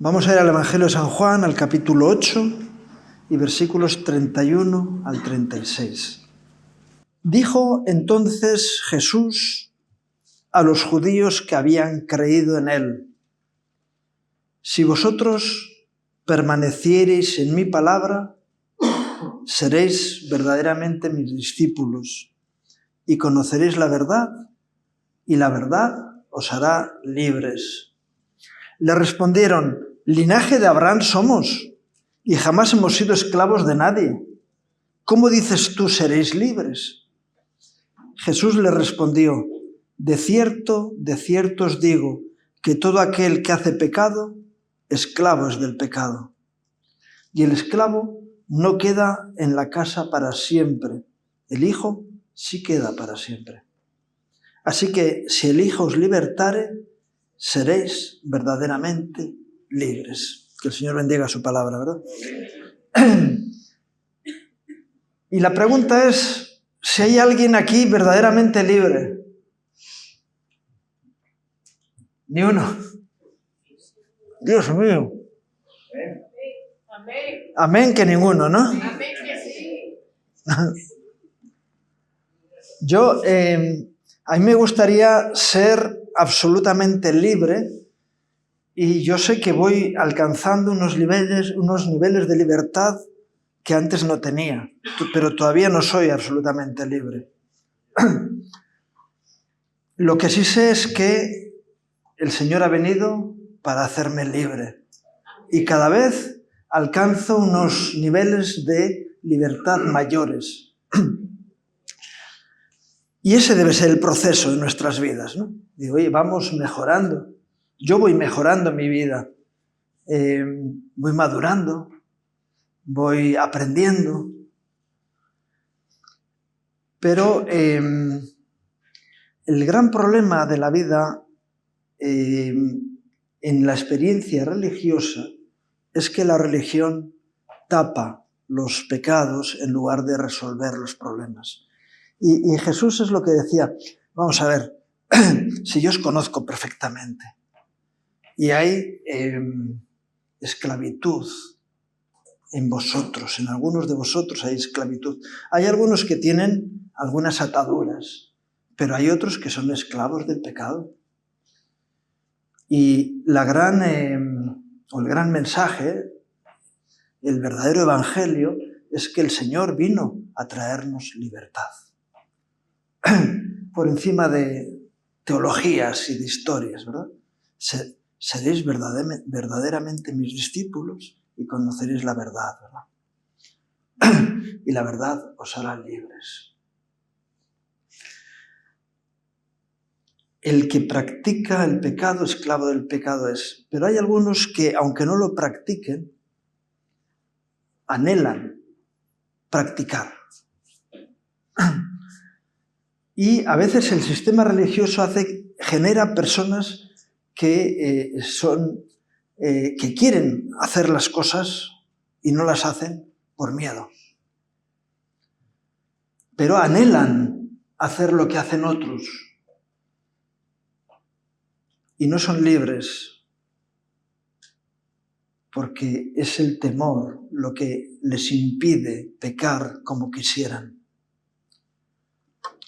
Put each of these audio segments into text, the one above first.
Vamos a ir al Evangelio de San Juan, al capítulo 8 y versículos 31 al 36. Dijo entonces Jesús a los judíos que habían creído en él: si vosotros permaneciereis en mi palabra, seréis verdaderamente mis discípulos y conoceréis la verdad, y la verdad os hará libres. Le respondieron: linaje de Abraham somos, y jamás hemos sido esclavos de nadie. ¿Cómo dices tú seréis libres? Jesús le respondió: de cierto os digo, que todo aquel que hace pecado, esclavo es del pecado. Y el esclavo no queda en la casa para siempre, el Hijo sí queda para siempre. Así que si el Hijo os libertare, seréis verdaderamente libres. Que el Señor bendiga su palabra, ¿verdad? Y la pregunta es si hay alguien aquí verdaderamente libre. Ni uno. Dios mío. Amén que ninguno, ¿no? Amén que sí. Yo, a mí me gustaría ser absolutamente libre, y yo sé que voy alcanzando unos niveles de libertad que antes no tenía, pero todavía no soy absolutamente libre. Lo que sí sé es que el Señor ha venido para hacerme libre, y cada vez alcanzo unos niveles de libertad mayores. Y ese debe ser el proceso de nuestras vidas, ¿no? Digo, oye, vamos mejorando. Yo voy mejorando mi vida, voy madurando, voy aprendiendo. Pero el gran problema de la vida en la experiencia religiosa es que la religión tapa los pecados en lugar de resolver los problemas. Y Jesús es lo que decía: vamos a ver, si yo os conozco perfectamente y hay esclavitud en vosotros, en algunos de vosotros hay esclavitud. Hay algunos que tienen algunas ataduras, pero hay otros que son esclavos del pecado. Y el gran mensaje, el verdadero evangelio, es que el Señor vino a traernos libertad. Por encima de teologías y de historias, ¿verdad? Seréis verdaderamente mis discípulos y conoceréis la verdad, ¿verdad? Y la verdad os hará libres. El que practica el pecado, esclavo del pecado es. Pero hay algunos que, aunque no lo practiquen, anhelan practicar. Y a veces el sistema religioso genera personas que quieren hacer las cosas y no las hacen por miedo. Pero anhelan hacer lo que hacen otros y no son libres, porque es el temor lo que les impide pecar como quisieran.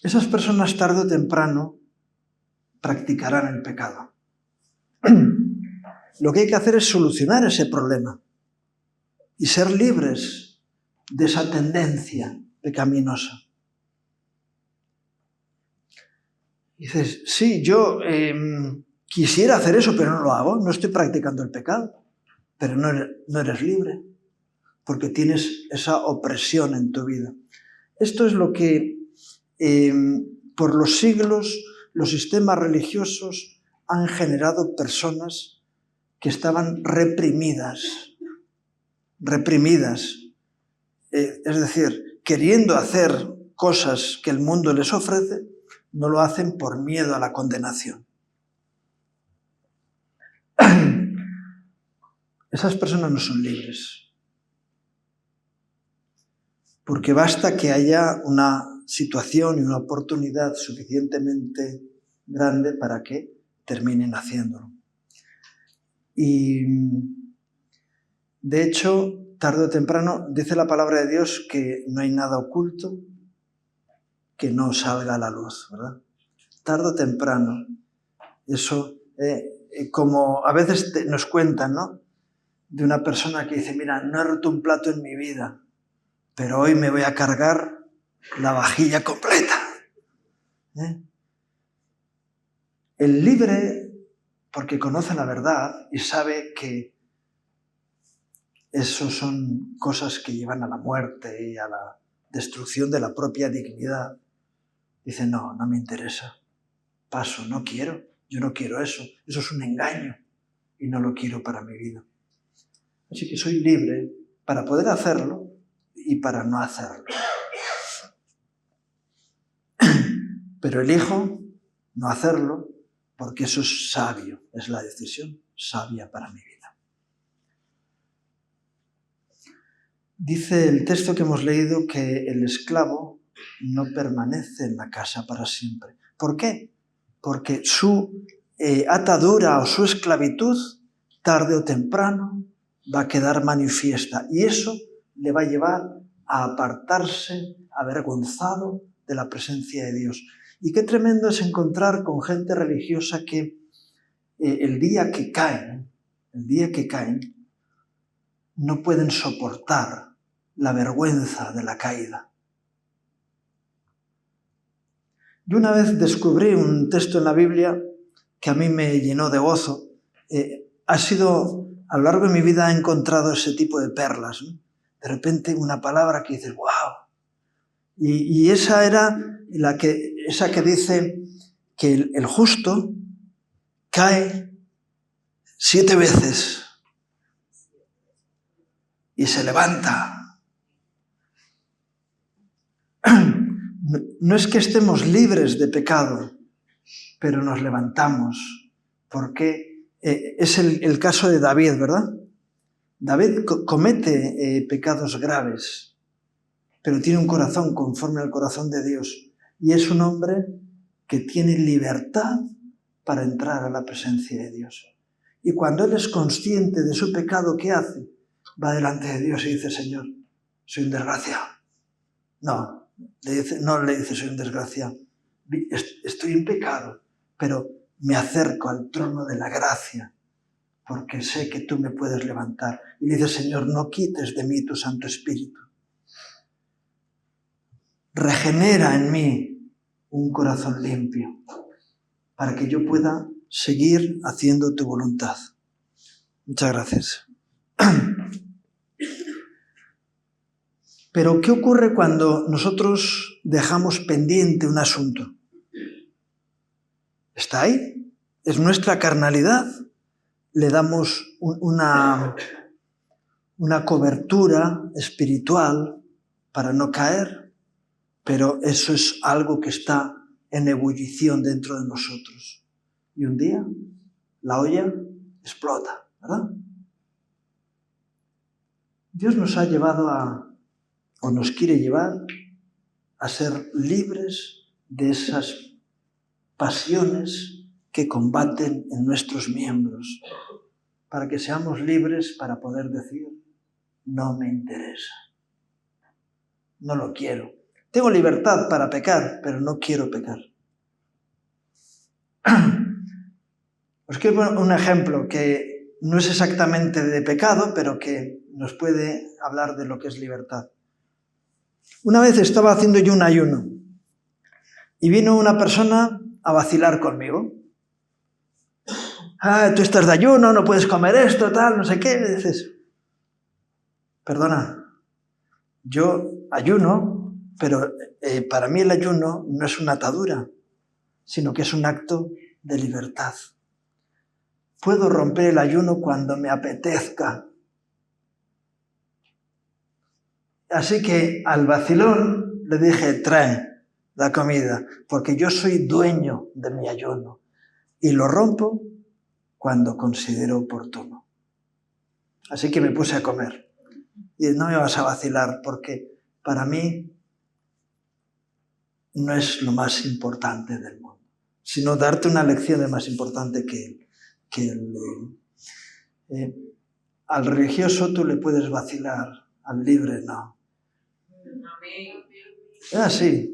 Esas personas tarde o temprano practicarán el pecado. Lo que hay que hacer es solucionar ese problema y ser libres de esa tendencia pecaminosa. Dices, sí, yo quisiera hacer eso, pero no lo hago, no estoy practicando el pecado. Pero no eres libre, porque tienes esa opresión en tu vida. Esto es lo que por los siglos los sistemas religiosos han generado personas que estaban reprimidas, es decir, queriendo hacer cosas que el mundo les ofrece, no lo hacen por miedo a la condenación. Esas personas no son libres, porque basta que haya una situación y una oportunidad suficientemente grande para que terminen haciéndolo. Y De hecho, tarde o temprano, dice la palabra de Dios que no hay nada oculto que no salga a la luz, ¿verdad? Tarde o temprano. Eso, como a veces nos cuentan, ¿no? De una persona que dice, mira, no he roto un plato en mi vida, pero hoy me voy a cargar la vajilla completa. El libre, porque conoce la verdad y sabe que eso son cosas que llevan a la muerte y a la destrucción de la propia dignidad, dice, no, no me interesa, paso, no quiero, yo no quiero eso es un engaño y no lo quiero para mi vida. Así que soy libre para poder hacerlo y para no hacerlo. Pero elijo no hacerlo porque eso es sabio, es la decisión sabia para mi vida. Dice el texto que hemos leído que el esclavo no permanece en la casa para siempre. ¿Por qué? Porque su atadura o su esclavitud, tarde o temprano, va a quedar manifiesta y eso le va a llevar a apartarse avergonzado de la presencia de Dios. Y qué tremendo es encontrar con gente religiosa que el día que caen, no pueden soportar la vergüenza de la caída. Yo una vez descubrí un texto en la Biblia que a mí me llenó de gozo. A lo largo de mi vida he encontrado ese tipo de perlas, ¿no? De repente una palabra que dices, ¡wow! Y esa era esa que dice que el justo cae 7 veces y se levanta. No es que estemos libres de pecado, pero nos levantamos, porque es el caso de David, ¿verdad? David comete pecados graves, pero tiene un corazón conforme al corazón de Dios, y es un hombre que tiene libertad para entrar a la presencia de Dios. Y cuando él es consciente de su pecado, ¿qué hace? Va delante de Dios y dice, Señor, soy un desgraciado. No le dice, soy un desgraciado. Estoy en pecado, pero me acerco al trono de la gracia, porque sé que tú me puedes levantar. Y le dice, Señor, no quites de mí tu Santo Espíritu. Regenera en mí un corazón limpio, para que yo pueda seguir haciendo tu voluntad. Muchas gracias. Pero, ¿qué ocurre cuando nosotros dejamos pendiente un asunto? ¿Está ahí? ¿Es nuestra carnalidad? Le damos una cobertura espiritual para no caer, pero eso es algo que está en ebullición dentro de nosotros. Y un día la olla explota, ¿verdad? Dios nos ha llevado o nos quiere llevar a ser libres de esas pasiones que combaten en nuestros miembros, para que seamos libres para poder decir, no me interesa, no lo quiero. Tengo libertad para pecar, pero no quiero pecar. Os quiero poner un ejemplo que no es exactamente de pecado, pero que nos puede hablar de lo que es libertad. Una vez estaba haciendo yo un ayuno y vino una persona a vacilar conmigo. Tú estás de ayuno, no puedes comer esto, tal, no sé qué. Me dices, perdona, yo ayuno, pero para mí el ayuno no es una atadura, sino que es un acto de libertad. Puedo romper el ayuno cuando me apetezca. Así que al vacilón le dije, trae la comida, porque yo soy dueño de mi ayuno y lo rompo cuando considero oportuno. Así que me puse a comer. Y no me vas a vacilar, porque para mí no es lo más importante del mundo, sino darte una lección de más importante que Al religioso tú le puedes vacilar, al libre no. Es así.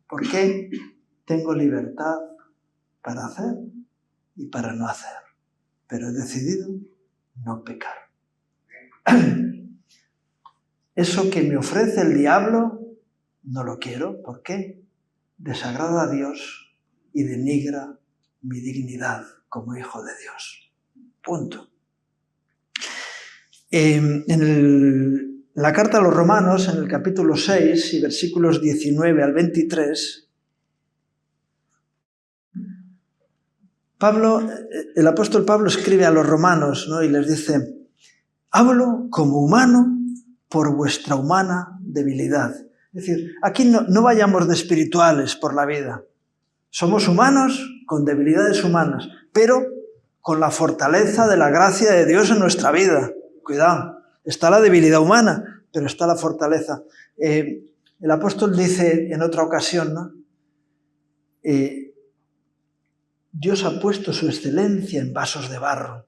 ¿Por qué? Tengo libertad para hacer y para no hacer. Pero he decidido no pecar. Eso que me ofrece el diablo, no lo quiero. ¿Por qué? Desagrada a Dios y denigra mi dignidad como hijo de Dios. Punto. En la carta a los Romanos, en el capítulo 6 y versículos 19 al 23, el apóstol Pablo escribe a los romanos, ¿no? Y les dice: hablo como humano por vuestra humana debilidad. Es decir, aquí no vayamos de espirituales por la vida. Somos humanos con debilidades humanas, pero con la fortaleza de la gracia de Dios en nuestra vida. Cuidado, está la debilidad humana, pero está la fortaleza. El apóstol dice en otra ocasión, ¿no? Dios ha puesto su excelencia en vasos de barro,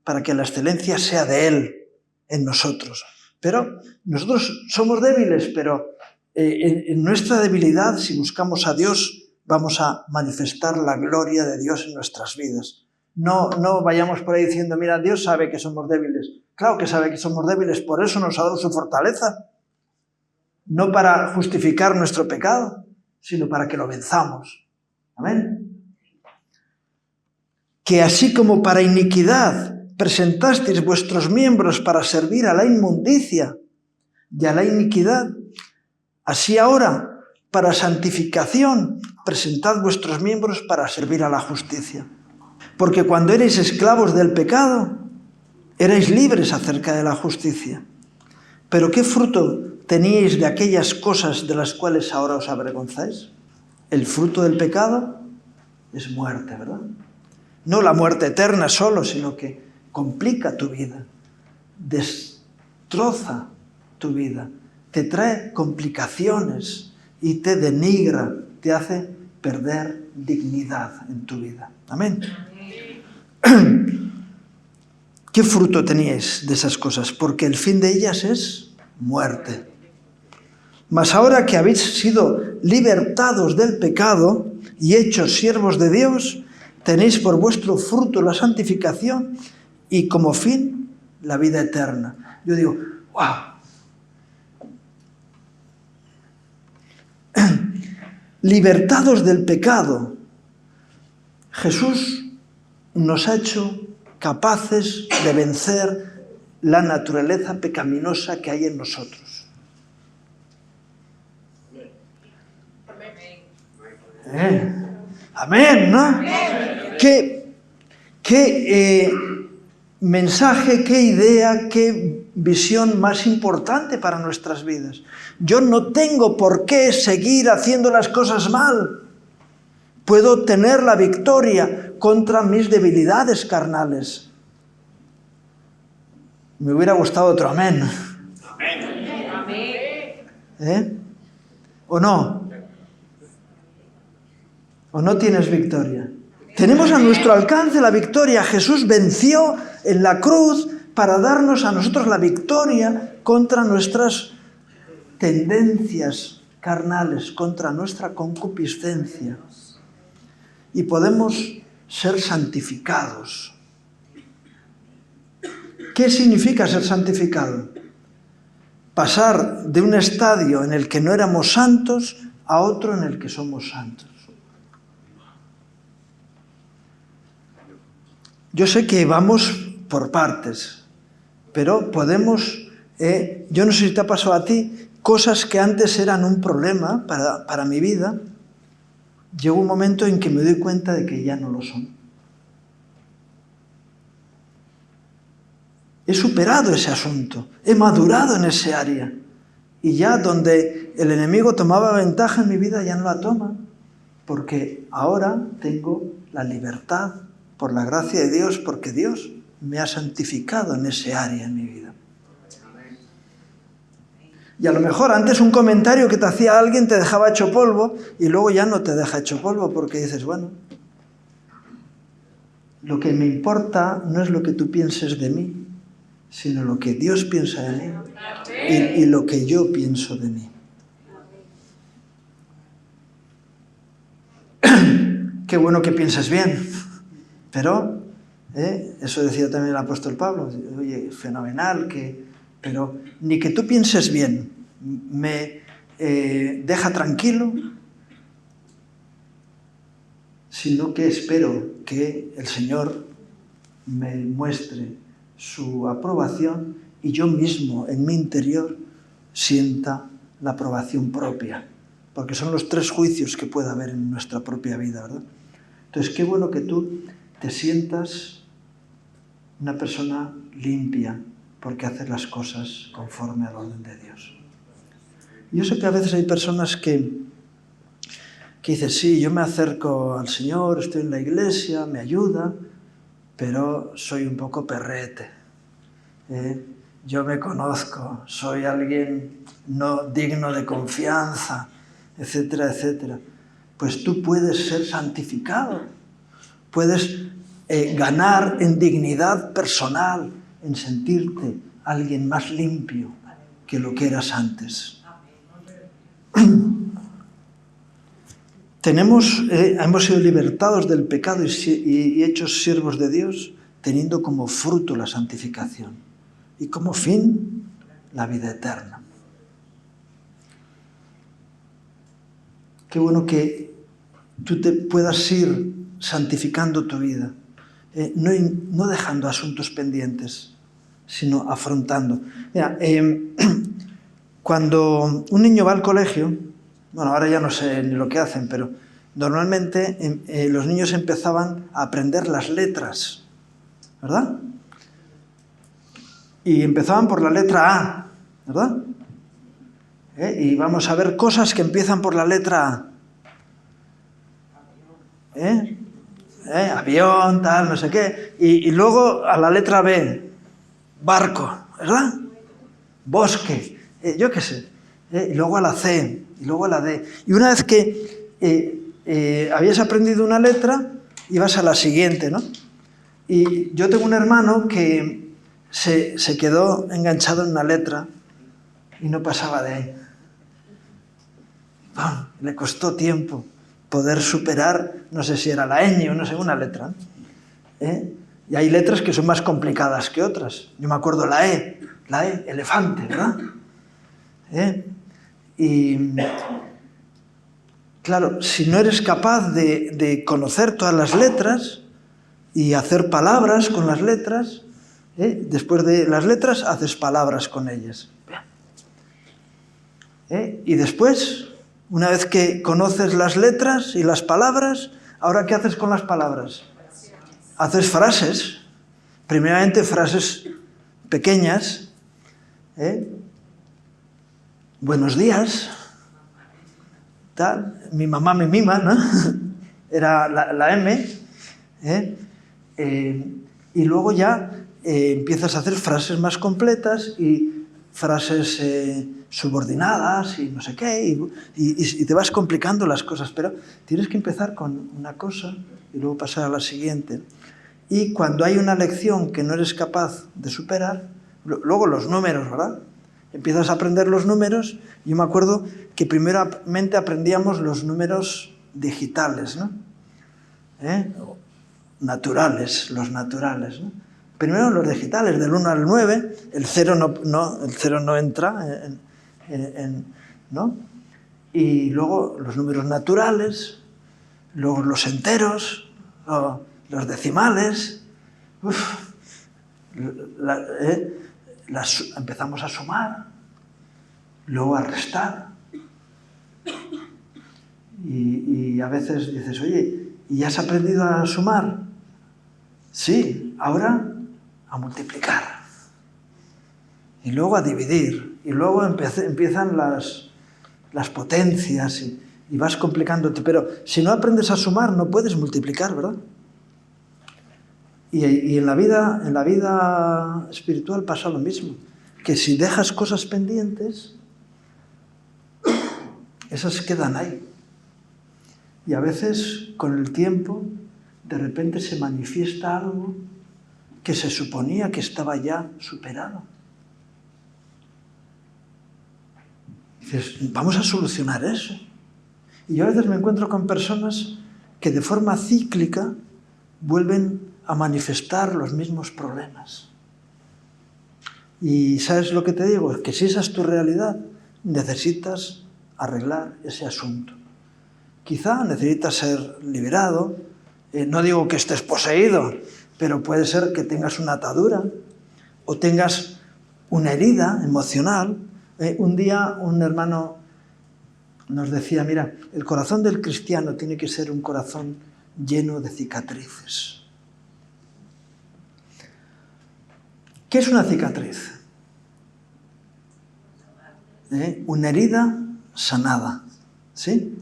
para que la excelencia sea de Él en nosotros. Pero nosotros somos débiles, pero en nuestra debilidad, si buscamos a Dios, vamos a manifestar la gloria de Dios en nuestras vidas. No vayamos por ahí diciendo: mira, Dios sabe que somos débiles. Claro que sabe que somos débiles, por eso nos ha dado su fortaleza. No para justificar nuestro pecado, sino para que lo venzamos. Amén. Que así como para iniquidad presentasteis vuestros miembros para servir a la inmundicia y a la iniquidad, así ahora, para santificación, presentad vuestros miembros para servir a la justicia. Porque cuando erais esclavos del pecado, erais libres acerca de la justicia. Pero ¿qué fruto teníais de aquellas cosas de las cuales ahora os avergonzáis? El fruto del pecado es muerte, ¿verdad? No la muerte eterna solo, sino que complica tu vida, destroza tu vida, te trae complicaciones y te denigra, te hace perder dignidad en tu vida. Amén. ¿Qué fruto teníais de esas cosas? Porque el fin de ellas es muerte. Mas ahora que habéis sido libertados del pecado y hechos siervos de Dios, tenéis por vuestro fruto la santificación y como fin la vida eterna. Yo digo, ¡wow! Libertados del pecado. Jesús nos ha hecho capaces de vencer la naturaleza pecaminosa que hay en nosotros. Amén, ¿no? Qué mensaje, qué idea, qué visión más importante para nuestras vidas. Yo no tengo por qué seguir haciendo las cosas mal. Puedo tener la victoria contra mis debilidades carnales. Me hubiera gustado otro amén. ¿O no? ¿O no tienes victoria? Tenemos a nuestro alcance la victoria. Jesús venció en la cruz para darnos a nosotros la victoria contra nuestras tendencias carnales, contra nuestra concupiscencia. Y podemos ser santificados. ¿Qué significa ser santificado? Pasar de un estadio en el que no éramos santos a otro en el que somos santos. Yo sé que vamos por partes, pero podemos, yo no sé si te ha pasado a ti, cosas que antes eran un problema para mi vida, llegó un momento en que me doy cuenta de que ya no lo son. He superado ese asunto, he madurado en ese área, y ya donde el enemigo tomaba ventaja en mi vida ya no la toma, porque ahora tengo la libertad por la gracia de Dios, porque Dios me ha santificado en ese área en mi vida. Y a lo mejor antes un comentario que te hacía alguien te dejaba hecho polvo y luego ya no te deja hecho polvo porque dices, bueno, lo que me importa no es lo que tú pienses de mí, sino lo que Dios piensa de mí y lo que yo pienso de mí. Qué bueno que pienses bien, pero eso decía también el apóstol Pablo, oye, fenomenal, pero ni que tú pienses bien me deja tranquilo, sino que espero que el Señor me muestre su aprobación y yo mismo en mi interior sienta la aprobación propia, porque son los 3 juicios que puede haber en nuestra propia vida, ¿verdad? Entonces, qué bueno que tú te sientas una persona limpia porque haces las cosas conforme al orden de Dios. Yo sé que a veces hay personas que dicen, sí, yo me acerco al Señor, estoy en la iglesia, me ayuda, pero soy un poco perrete. Yo me conozco, soy alguien no digno de confianza, etcétera, etcétera. Pues tú puedes ser santificado, puedes ganar en dignidad personal, en sentirte alguien más limpio que lo que eras antes. Hemos sido libertados del pecado y hechos siervos de Dios, teniendo como fruto la santificación y como fin la vida eterna. Qué bueno que tú te puedas ir santificando tu vida, no dejando asuntos pendientes, sino afrontando. Mira, cuando un niño va al colegio, bueno, ahora ya no sé ni lo que hacen, pero normalmente los niños empezaban a aprender las letras, ¿verdad? Y empezaban por la letra A, ¿verdad? Y vamos a ver cosas que empiezan por la letra A. Avión, tal, no sé qué. Y luego a la letra B, barco, ¿verdad? Bosque, yo qué sé. Y luego a la C, y luego a la D. Y una vez que habías aprendido una letra, ibas a la siguiente, ¿no? Y yo tengo un hermano que se quedó enganchado en una letra y no pasaba de ahí. Le costó tiempo poder superar, no sé si era la ñ o no sé, una letra. Y hay letras que son más complicadas que otras. Yo me acuerdo la E, elefante, ¿verdad? Y claro, si no eres capaz de conocer todas las letras y hacer palabras con las letras, después de las letras haces palabras con ellas. Y después, una vez que conoces las letras y las palabras, ¿ahora qué haces con las palabras? Haces frases, primeramente frases pequeñas, buenos días, tal, mi mamá me mima, ¿no? Era la M, y luego ya empiezas a hacer frases más completas y frases subordinadas y no sé qué, y te vas complicando las cosas, pero tienes que empezar con una cosa y luego pasar a la siguiente. Y cuando hay una lección que no eres capaz de superar, luego los números, ¿verdad? Empiezas a aprender los números. Yo me acuerdo que primeramente aprendíamos los números digitales, ¿no? Los naturales, ¿no? Primero los digitales, del 1 al 9, el 0 no entra, ¿no? Y luego los números naturales, luego los enteros, los decimales. Empezamos a sumar, luego a restar. Y a veces dices, oye, ¿y has aprendido a sumar? Sí, ahora a multiplicar. Y luego a dividir. Y luego empiezan las potencias y vas complicándote. Pero si no aprendes a sumar, no puedes multiplicar, ¿verdad? Y en la vida espiritual pasa lo mismo. Que si dejas cosas pendientes, esas quedan ahí. Y a veces, con el tiempo, de repente se manifiesta algo que se suponía que estaba ya superado. Dices, vamos a solucionar eso. Y yo a veces me encuentro con personas que de forma cíclica vuelven a manifestar los mismos problemas. Y ¿sabes lo que te digo? Que si esa es tu realidad, necesitas arreglar ese asunto. Quizá necesitas ser liberado, no digo que estés poseído, pero puede ser que tengas una atadura o tengas una herida emocional. Un día un hermano nos decía, mira, el corazón del cristiano tiene que ser un corazón lleno de cicatrices. ¿Qué es una cicatriz? Una herida sanada, ¿sí?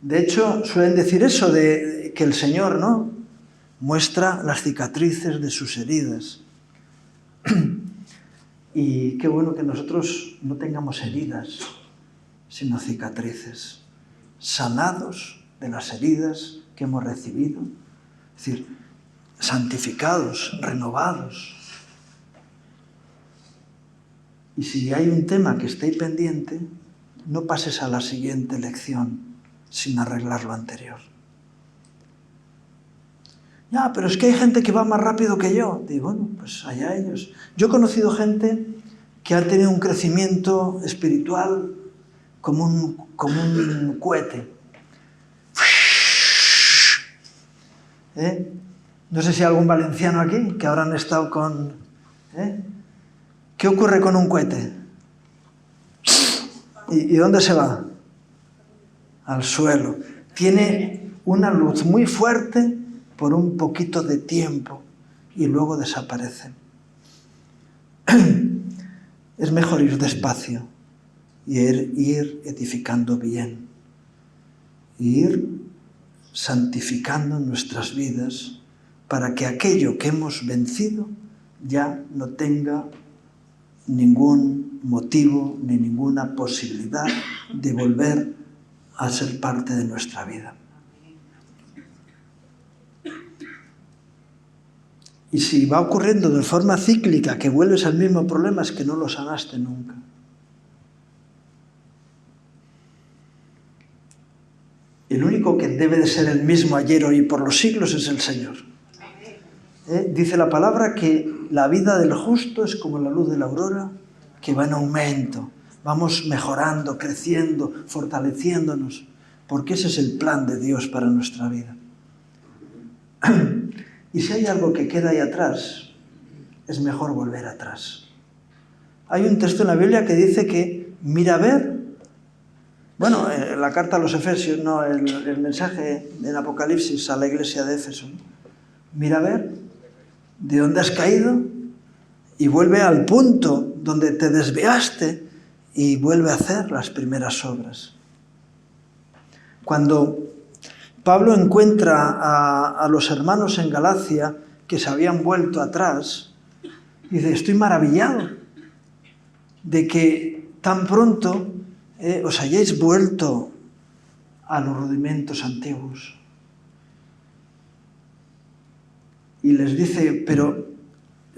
De hecho, suelen decir eso de que el Señor, ¿no?, muestra las cicatrices de sus heridas. Y qué bueno que nosotros no tengamos heridas, sino cicatrices, sanados de las heridas que hemos recibido, es decir, santificados, renovados. Y si hay un tema que esté pendiente, no pases a la siguiente lección sin arreglar lo anterior. Ya, pero es que hay gente que va más rápido que yo. Digo, bueno, pues allá ellos. Yo he conocido gente que ha tenido un crecimiento espiritual como un cohete. No sé si hay algún valenciano aquí que ahora han estado con... ¿Qué ocurre con un cohete? ¿Y dónde se va? Al suelo. Tiene una luz muy fuerte por un poquito de tiempo y luego desaparece. Es mejor ir despacio y ir edificando bien, ir santificando nuestras vidas para que aquello que hemos vencido ya no tenga ningún motivo ni ninguna posibilidad de volver a ser parte de nuestra vida. Y si va ocurriendo de forma cíclica que vuelves al mismo problema, es que no lo sanaste nunca. El único que debe de ser el mismo ayer, hoy y por los siglos es el Señor. Dice la palabra que la vida del justo es como la luz de la aurora, que va en aumento. Vamos mejorando, creciendo, fortaleciéndonos, porque ese es el plan de Dios para nuestra vida. Y si hay algo que queda ahí atrás, es mejor volver atrás. Hay un texto en la Biblia que dice que mira a ver, bueno, la carta a los Efesios, no, el mensaje en Apocalipsis a la iglesia de Éfeso, ¿no? Mira a ver de dónde has caído y vuelve al punto donde te desviaste y vuelve a hacer las primeras obras. Cuando Pablo encuentra a los hermanos en Galacia que se habían vuelto atrás, dice, estoy maravillado de que tan pronto os hayáis vuelto a los rudimentos antiguos. Y les dice, pero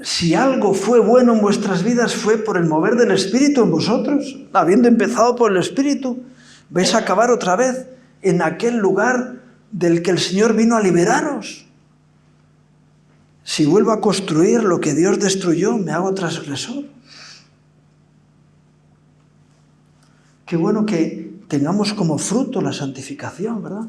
si algo fue bueno en vuestras vidas fue por el mover del Espíritu en vosotros. Habiendo empezado por el Espíritu, vais a acabar otra vez en aquel lugar del que el Señor vino a liberaros. Si vuelvo a construir lo que Dios destruyó, me hago transgresor. Qué bueno que tengamos como fruto la santificación, ¿verdad?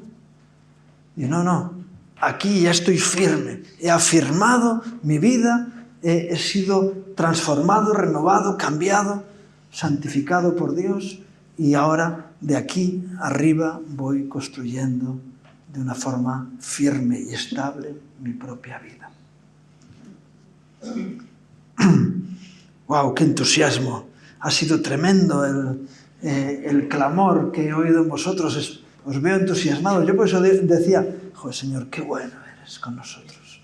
Y no, aquí ya estoy firme, he afirmado mi vida, he sido transformado, renovado, cambiado, santificado por Dios, y ahora de aquí arriba voy construyendo de una forma firme y estable mi propia vida. ¡Wow! ¡Qué entusiasmo! Ha sido tremendo el clamor que he oído en vosotros. Os veo entusiasmados. Yo por eso decía, joder, Señor, qué bueno eres con nosotros.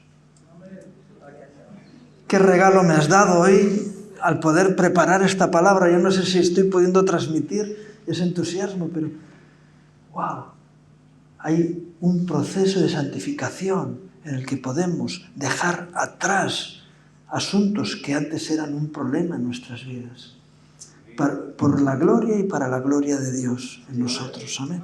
Qué regalo me has dado hoy al poder preparar esta palabra. Yo no sé si estoy pudiendo transmitir ese entusiasmo, pero ¡wow! Hay un proceso de santificación en el que podemos dejar atrás asuntos que antes eran un problema en nuestras vidas, por la gloria y para la gloria de Dios en nosotros. Amén.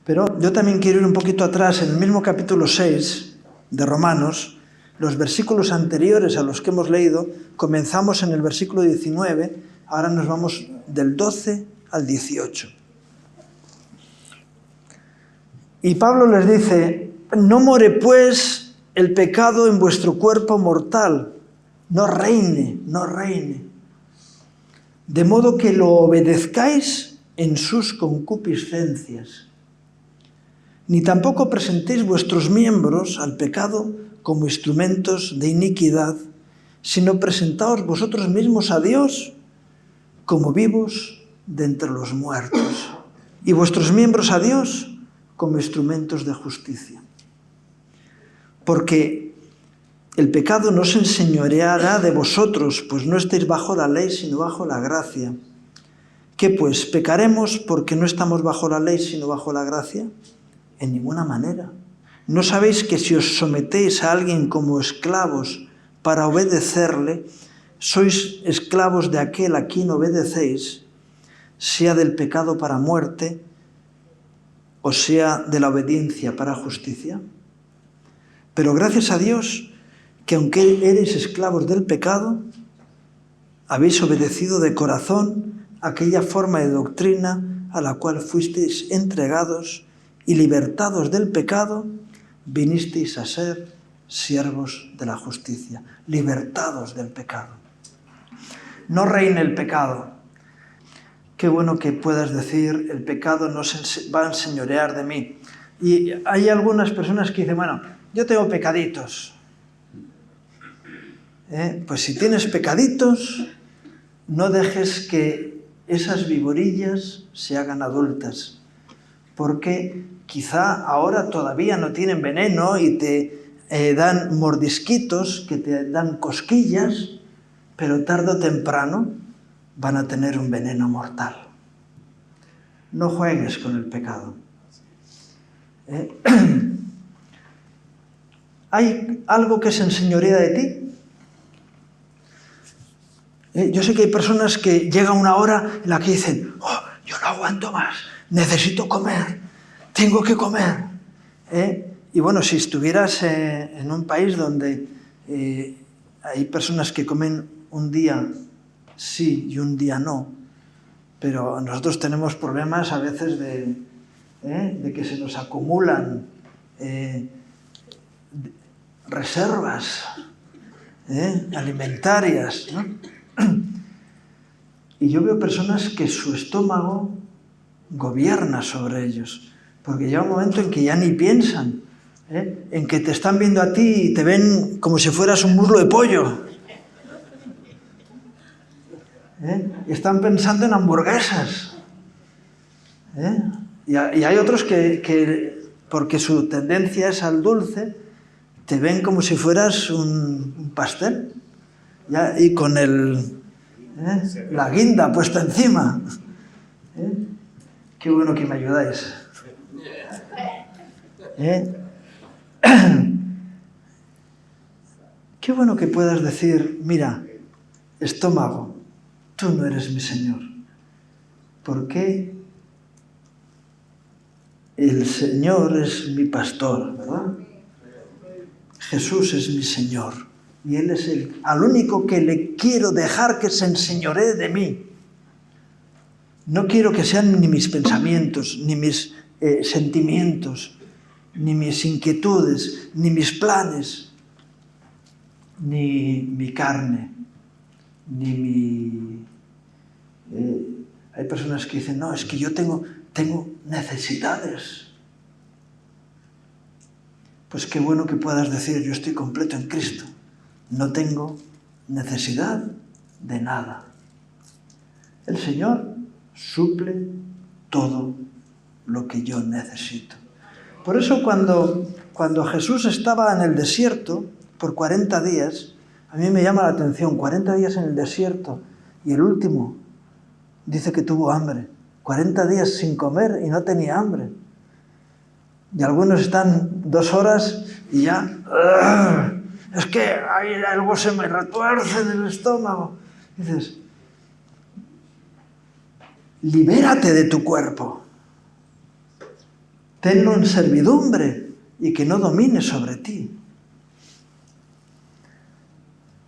Pero yo también quiero ir un poquito atrás, en el mismo capítulo 6 de Romanos, los versículos anteriores a los que hemos leído, comenzamos en el versículo 19, ahora nos vamos del 12 al 18. Y Pablo les dice: no more pues el pecado en vuestro cuerpo mortal, no reine, de modo que lo obedezcáis en sus concupiscencias. Ni tampoco presentéis vuestros miembros al pecado como instrumentos de iniquidad, sino presentaos vosotros mismos a Dios como vivos de entre los muertos, y vuestros miembros a Dios como instrumentos de justicia. Porque el pecado no se enseñoreará de vosotros, pues no estáis bajo la ley, sino bajo la gracia. ¿Qué pues? ¿Pecaremos porque no estamos bajo la ley, sino bajo la gracia? En ninguna manera. ¿No sabéis que si os sometéis a alguien como esclavos para obedecerle, sois esclavos de aquel a quien obedecéis, sea del pecado para muerte, o sea de la obediencia para justicia? Pero gracias a Dios, que aunque erais esclavos del pecado, habéis obedecido de corazón aquella forma de doctrina a la cual fuisteis entregados, y libertados del pecado, vinisteis a ser siervos de la justicia. Libertados del pecado. No reine el pecado. Qué bueno que puedas decir: el pecado no se va a enseñorear de mí. Y hay algunas personas que dicen: bueno, yo tengo pecaditos. Pues si tienes pecaditos, no dejes que esas viborillas se hagan adultas, porque quizá ahora todavía no tienen veneno y te dan mordisquitos, que te dan cosquillas, pero tarde o temprano van a tener un veneno mortal. No juegues con el pecado. ¿Hay algo que se enseñorea de ti? Yo sé que hay personas que llega una hora en la que dicen: oh, yo no aguanto más, necesito comer, tengo que comer. Y bueno, si estuvieras en un país donde hay personas que comen un día sí y un día no, pero nosotros tenemos problemas a veces de que se nos acumulan reservas alimentarias, ¿no? Y yo veo personas que su estómago gobierna sobre ellos, porque llega un momento en que ya ni piensan, en que te están viendo a ti y te ven como si fueras un muslo de pollo. Y están pensando en hamburguesas. Y hay otros que, porque su tendencia es al dulce, te ven como si fueras un pastel, ya, y con la guinda puesta encima. Qué bueno que me ayudáis. Qué bueno que puedas decir: mira, estómago, tú no eres mi Señor. Porque el Señor es mi pastor, ¿verdad? Jesús es mi Señor. Y Él es al único que le quiero dejar que se enseñoree de mí. No quiero que sean ni mis pensamientos, ni mis sentimientos, ni mis inquietudes, ni mis planes, ni mi carne, ni mi... hay personas que dicen: no, es que yo tengo necesidades. Pues qué bueno que puedas decir: yo estoy completo en Cristo. No tengo necesidad de nada. El Señor suple todo lo que yo necesito. Por eso cuando Jesús estaba en el desierto por 40 días, a mí me llama la atención, 40 días en el desierto, y el último dice que tuvo hambre. 40 días sin comer y no tenía hambre. Y algunos están 2 horas y ya, es que hay algo se me retuerce en el estómago. Dices, libérate de tu cuerpo, tenlo en servidumbre y que no domine sobre ti.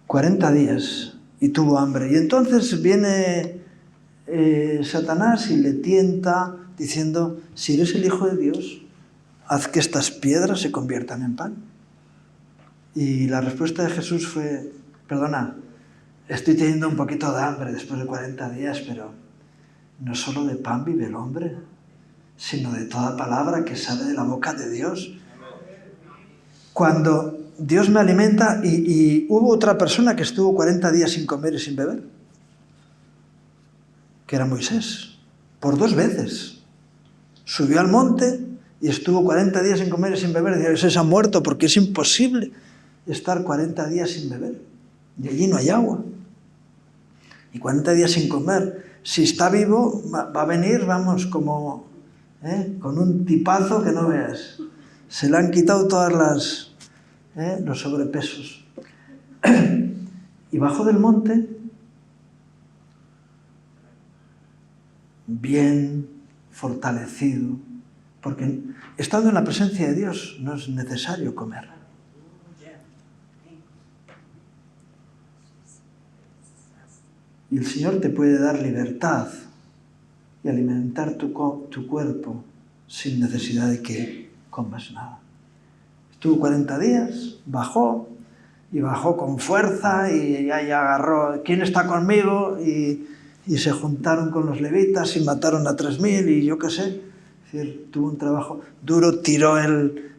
40 días y tuvo hambre. Y entonces viene Satanás y le tienta diciendo, si eres el Hijo de Dios, haz que estas piedras se conviertan en pan. Y la respuesta de Jesús fue, perdona, estoy teniendo un poquito de hambre después de 40 días, pero no solo de pan vive el hombre, sino de toda palabra que sale de la boca de Dios. Cuando Dios me alimenta, y hubo otra persona que estuvo 40 días sin comer y sin beber, que era Moisés, por 2 veces. Subió al monte y estuvo 40 días sin comer y sin beber. Decía, ese se ha muerto porque es imposible estar 40 días sin beber. Y allí no hay agua. Y 40 días sin comer. Si está vivo, va a venir, vamos, como con un tipazo que no veas. Se le han quitado todas los sobrepesos. Y bajó del monte, bien fortalecido, porque estando en la presencia de Dios no es necesario comer. Y el Señor te puede dar libertad y alimentar tu cuerpo sin necesidad de que comas nada. Estuvo 40 días, bajó, y bajó con fuerza, y ahí agarró, ¿quién está conmigo? Y se juntaron con los levitas y mataron a 3.000 y yo qué sé. Es decir, tuvo un trabajo duro, tiró el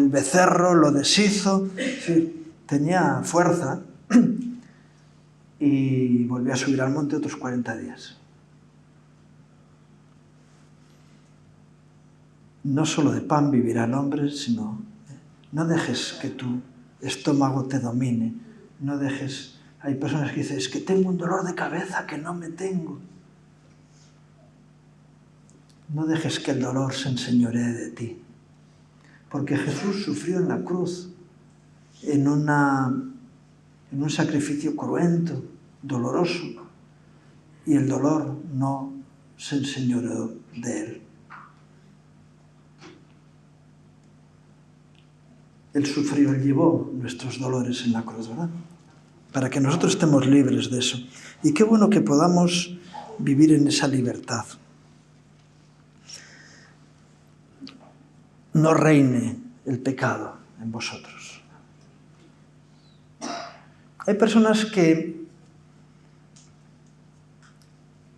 becerro, lo deshizo, es decir, tenía fuerza. Y volvió a subir al monte otros 40 días. No solo de pan vivirá el hombre, sino no dejes que tu estómago te domine. No dejes... Hay personas que dicen, es que tengo un dolor de cabeza que no me tengo. No dejes que el dolor se enseñoree de ti. Porque Jesús sufrió en la cruz en un sacrificio cruento, doloroso, y el dolor no se enseñoreó de él. Él sufrió, él llevó nuestros dolores en la cruz, ¿verdad? Para que nosotros estemos libres de eso. Y qué bueno que podamos vivir en esa libertad. No reine el pecado en vosotros. Hay personas que,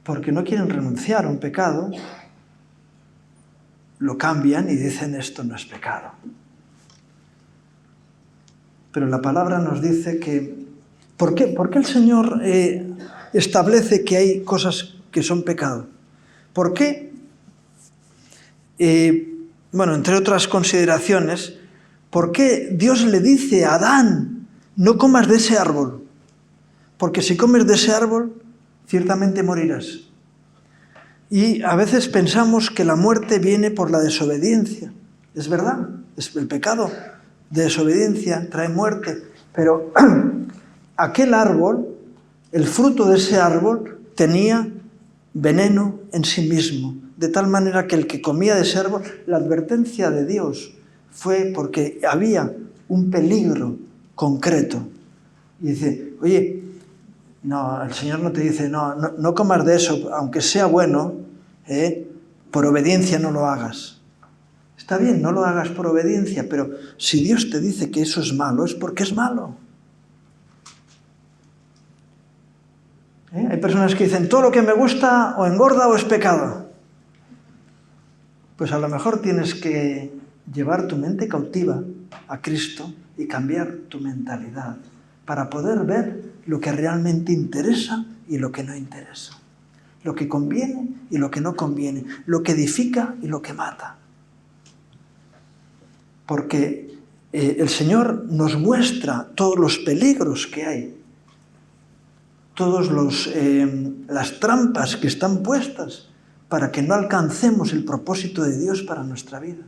porque no quieren renunciar a un pecado, lo cambian y dicen esto no es pecado. Pero la palabra nos dice que... ¿Por qué el Señor establece que hay cosas que son pecado? ¿Por qué? Bueno, entre otras consideraciones, ¿por qué Dios le dice a Adán, no comas de ese árbol? Porque si comes de ese árbol, ciertamente morirás. Y a veces pensamos que la muerte viene por la desobediencia. Es verdad, es el pecado de desobediencia trae muerte, pero aquel árbol, el fruto de ese árbol, tenía veneno en sí mismo, de tal manera que el que comía de ese árbol, la advertencia de Dios fue porque había un peligro concreto. Y dice, oye, no, el Señor no te dice, no comas de eso, aunque sea bueno, por obediencia no lo hagas. Está bien, no lo hagas por obediencia, pero si Dios te dice que eso es malo, es porque es malo. Hay personas que dicen, todo lo que me gusta o engorda o es pecado. Pues a lo mejor tienes que llevar tu mente cautiva a Cristo y cambiar tu mentalidad para poder ver lo que realmente interesa y lo que no interesa. Lo que conviene y lo que no conviene. Lo que edifica y lo que mata. Porque el Señor nos muestra todos los peligros que hay, todas las trampas que están puestas para que no alcancemos el propósito de Dios para nuestra vida.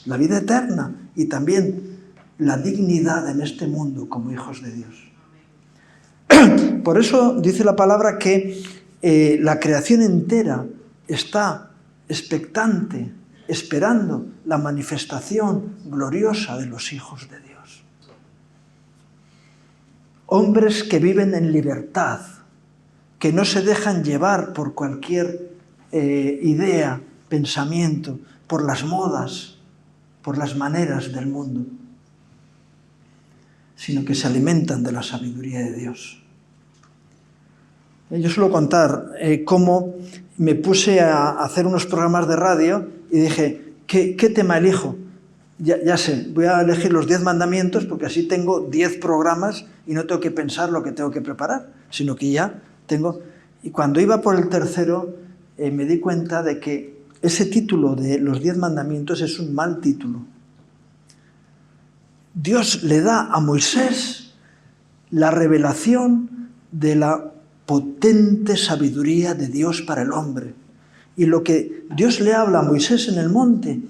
La vida eterna y también la dignidad en este mundo como hijos de Dios. Por eso dice la palabra que la creación entera está expectante, esperando la manifestación gloriosa de los hijos de Dios. Hombres que viven en libertad, que no se dejan llevar por cualquier idea, pensamiento, por las modas, por las maneras del mundo, sino que se alimentan de la sabiduría de Dios. Yo suelo contar cómo me puse a hacer unos programas de radio y dije, ¿qué tema elijo? Ya sé, voy a elegir los 10 mandamientos porque así tengo 10 programas y no tengo que pensar lo que tengo que preparar, sino que ya tengo... Y cuando iba por el tercero, me di cuenta de que ese título de los 10 mandamientos es un mal título. Dios le da a Moisés la revelación de la potente sabiduría de Dios para el hombre. Y lo que Dios le habla a Moisés en el monte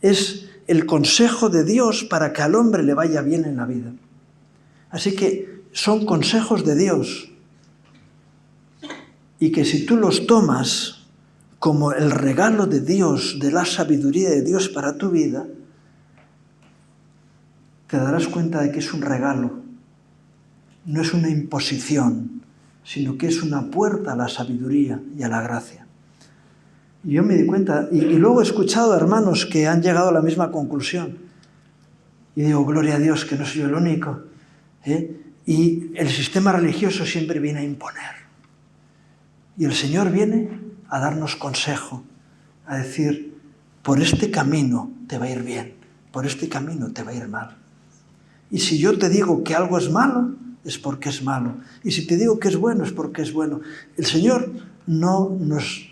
es el consejo de Dios para que al hombre le vaya bien en la vida. Así que son consejos de Dios. Y que si tú los tomas como el regalo de Dios, de la sabiduría de Dios para tu vida, te darás cuenta de que es un regalo, no es una imposición, sino que es una puerta a la sabiduría y a la gracia. Y yo me di cuenta, y luego he escuchado a hermanos que han llegado a la misma conclusión. Y digo, gloria a Dios, que no soy yo el único. Y el sistema religioso siempre viene a imponer. Y el Señor viene a darnos consejo, a decir, por este camino te va a ir bien, por este camino te va a ir mal. Y si yo te digo que algo es malo, es porque es malo. Y si te digo que es bueno, es porque es bueno. El Señor no nos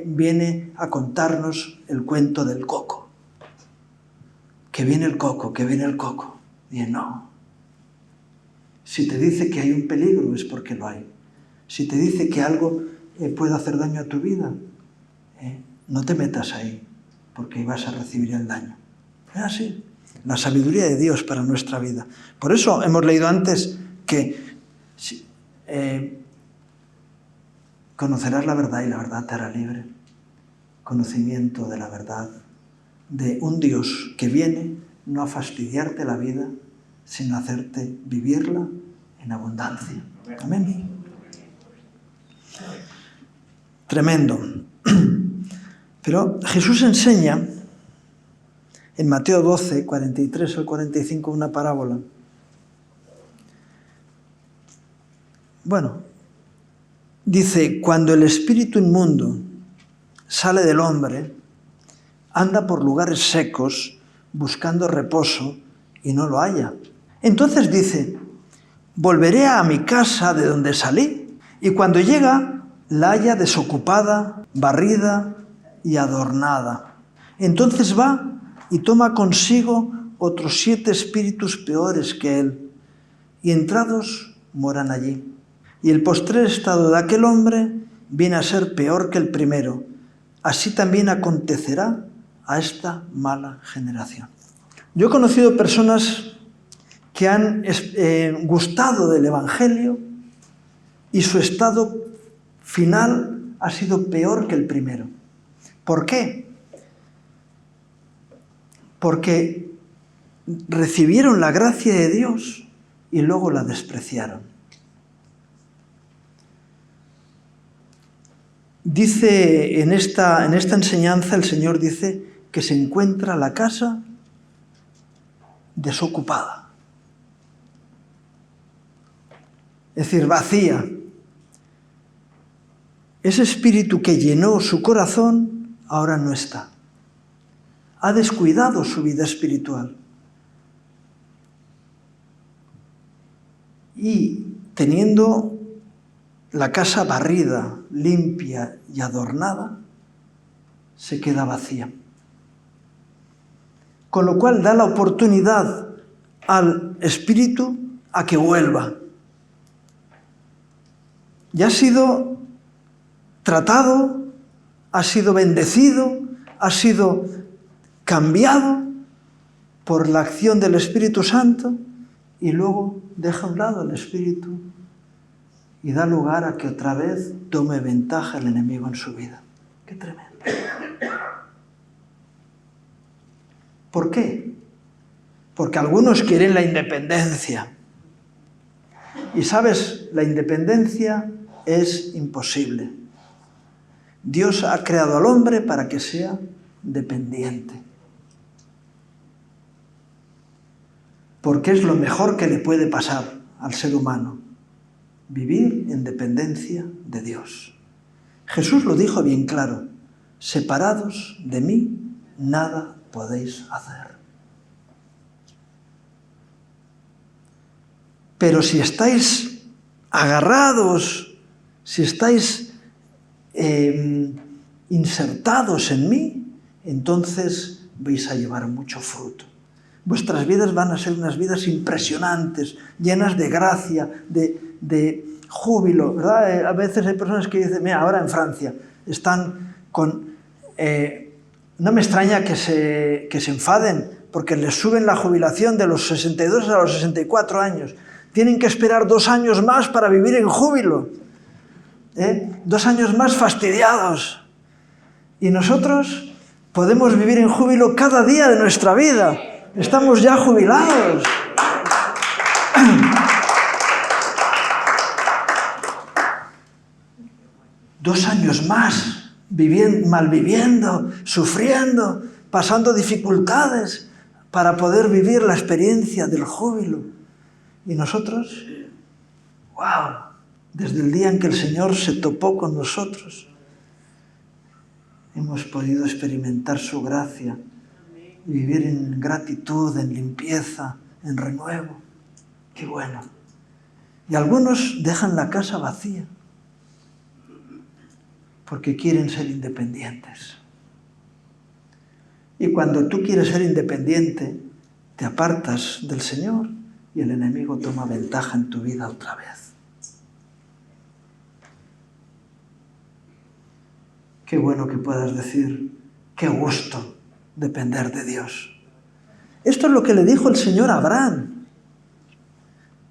viene a contarnos el cuento del coco. Que viene el coco, que viene el coco. Y no. Si te dice que hay un peligro, es porque lo hay. Si te dice que algo puede hacer daño a tu vida, no te metas ahí, porque ahí vas a recibir el daño. Es así. La sabiduría de Dios para nuestra vida. Por eso hemos leído antes que conocerás la verdad y la verdad te hará libre. Conocimiento de la verdad, de un Dios que viene no a fastidiarte la vida, sino a hacerte vivirla en abundancia. Amén. Tremendo. Pero Jesús enseña en Mateo 12, 43 al 45, una parábola. Bueno, dice, cuando el espíritu inmundo sale del hombre, anda por lugares secos buscando reposo y no lo halla. Entonces dice, volveré a mi casa de donde salí. Y cuando llega, la halla desocupada, barrida y adornada. Entonces va y toma consigo otros 7 espíritus peores que él, y entrados moran allí. Y el postrer estado de aquel hombre viene a ser peor que el primero. Así también acontecerá a esta mala generación. Yo he conocido personas que han gustado del Evangelio y su estado final ha sido peor que el primero. ¿Por qué? Porque recibieron la gracia de Dios y luego la despreciaron. Dice en esta enseñanza, el Señor dice que se encuentra la casa desocupada. Es decir, vacía. Ese espíritu que llenó su corazón ahora no está. Ha descuidado su vida espiritual. Y teniendo la casa barrida, limpia y adornada, se queda vacía. Con lo cual da la oportunidad al espíritu a que vuelva. Ya ha sido tratado, ha sido bendecido, ha sido cambiado, por la acción del Espíritu Santo y luego deja a un lado el Espíritu y da lugar a que otra vez tome ventaja el enemigo en su vida. ¡Qué tremendo! ¿Por qué? Porque algunos quieren la independencia. Y sabes, la independencia es imposible. Dios ha creado al hombre para que sea dependiente. Porque es lo mejor que le puede pasar al ser humano, vivir en dependencia de Dios. Jesús lo dijo bien claro: separados de mí, nada podéis hacer. Pero si estáis agarrados, si estáis insertados en mí, entonces vais a llevar mucho fruto. Vuestras vidas van a ser unas vidas impresionantes, llenas de gracia, de júbilo, ¿verdad? A veces hay personas que dicen, mira, ahora en Francia están con... no me extraña que se enfaden, porque les suben la jubilación de los 62 a los 64 años. Tienen que esperar 2 años más para vivir en júbilo. 2 años más fastidiados. Y nosotros podemos vivir en júbilo cada día de nuestra vida. Estamos ya jubilados. Dos años más, malviviendo, sufriendo, pasando dificultades para poder vivir la experiencia del júbilo. Y nosotros, wow, desde el día en que el Señor se topó con nosotros, hemos podido experimentar su gracia, vivir en gratitud, en limpieza, en renuevo. ¡Qué bueno! Y algunos dejan la casa vacía porque quieren ser independientes. Y cuando tú quieres ser independiente, te apartas del Señor y el enemigo toma ventaja en tu vida otra vez. Qué bueno que puedas decir, qué gusto depender de Dios. Esto es lo que le dijo el Señor a Abraham.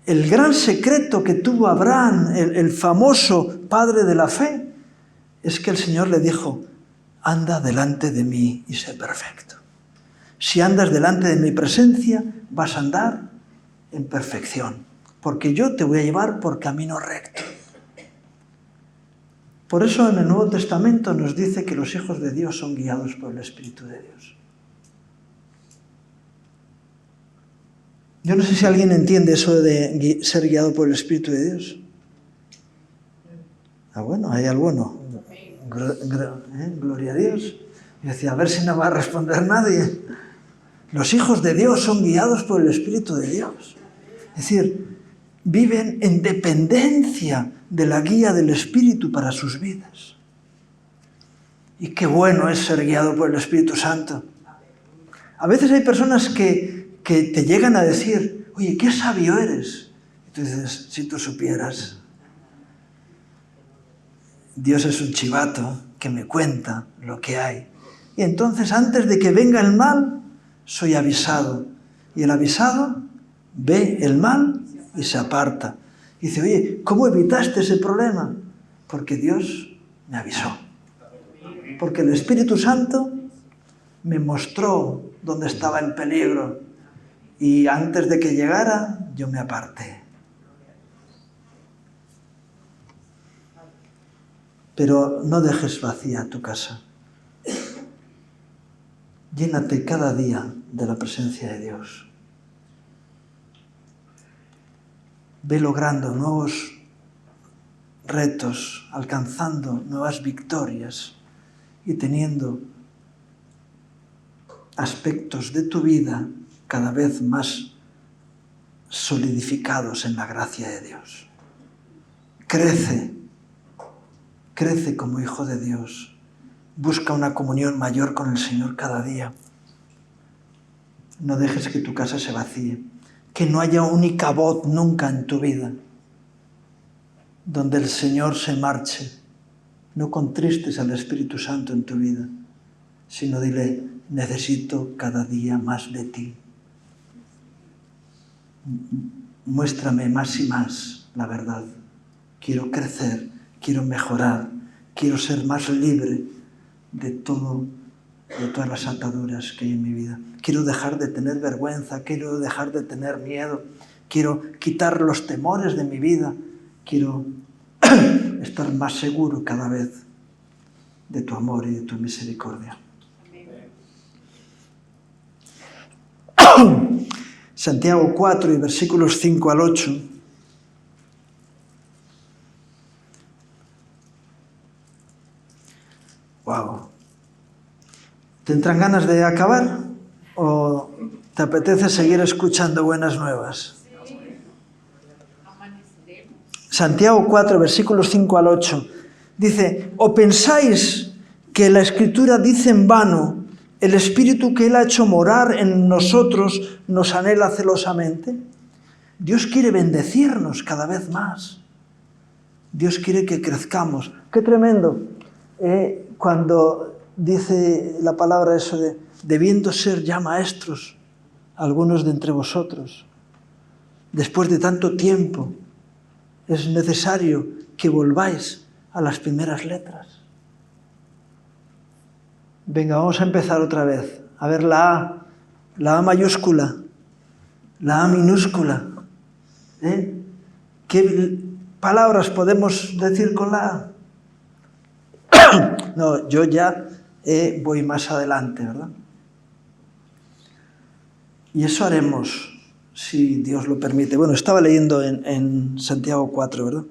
El gran secreto que tuvo Abraham, el famoso padre de la fe, es que el Señor le dijo, anda delante de mí y sé perfecto. Si andas delante de mi presencia, vas a andar en perfección, porque yo te voy a llevar por camino recto. Por eso en el Nuevo Testamento nos dice que los hijos de Dios son guiados por el Espíritu de Dios. Yo no sé si alguien entiende eso de ser guiado por el Espíritu de Dios. Ah, bueno, hay alguno. Gloria a Dios. Y decía, a ver si no va a responder nadie. Los hijos de Dios son guiados por el Espíritu de Dios. Es decir, viven en dependencia de la guía del Espíritu para sus vidas. Y qué bueno es ser guiado por el Espíritu Santo. A veces hay personas que te llegan a decir, oye, qué sabio eres. Y tú dices, si tú supieras. Dios es un chivato que me cuenta lo que hay. Y entonces, antes de que venga el mal, soy avisado. Y el avisado ve el mal y se aparta. Y dice, oye, ¿cómo evitaste ese problema? Porque Dios me avisó. Porque el Espíritu Santo me mostró dónde estaba el peligro. Y antes de que llegara, yo me aparté. Pero no dejes vacía tu casa. Llénate cada día de la presencia de Dios. Ve logrando nuevos retos, alcanzando nuevas victorias y teniendo aspectos de tu vida cada vez más solidificados en la gracia de Dios. Crece como hijo de Dios. Busca una comunión mayor con el Señor cada día. No dejes que tu casa se vacíe. Que no haya única voz nunca en tu vida donde el Señor se marche. No contristes al Espíritu Santo en tu vida, sino dile, necesito cada día más de ti. muéstrame más y más la verdad. Quiero crecer, quiero mejorar, quiero ser más libre de todas las ataduras que hay en mi vida. Quiero dejar de tener vergüenza, quiero dejar de tener miedo, quiero quitar los temores de mi vida, quiero estar más seguro cada vez de tu amor y de tu misericordia. Santiago 4 y versículos 5 al 8. Wow. ¿Te entran ganas de acabar o te apetece seguir escuchando buenas nuevas? Santiago 4, versículos 5 al 8. Dice, ¿o pensáis que la Escritura dice en vano, el Espíritu que Él ha hecho morar en nosotros nos anhela celosamente? Dios quiere bendecirnos cada vez más. Dios quiere que crezcamos. ¡Qué tremendo! Cuando dice la palabra eso de, debiendo ser ya maestros, algunos de entre vosotros, después de tanto tiempo, es necesario que volváis a las primeras letras. Venga, vamos a empezar otra vez. A ver la A mayúscula, la A minúscula. ¿Qué palabras podemos decir con la A? No, yo ya voy más adelante, ¿verdad? Y eso haremos, si Dios lo permite. Bueno, estaba leyendo en Santiago 4, ¿verdad?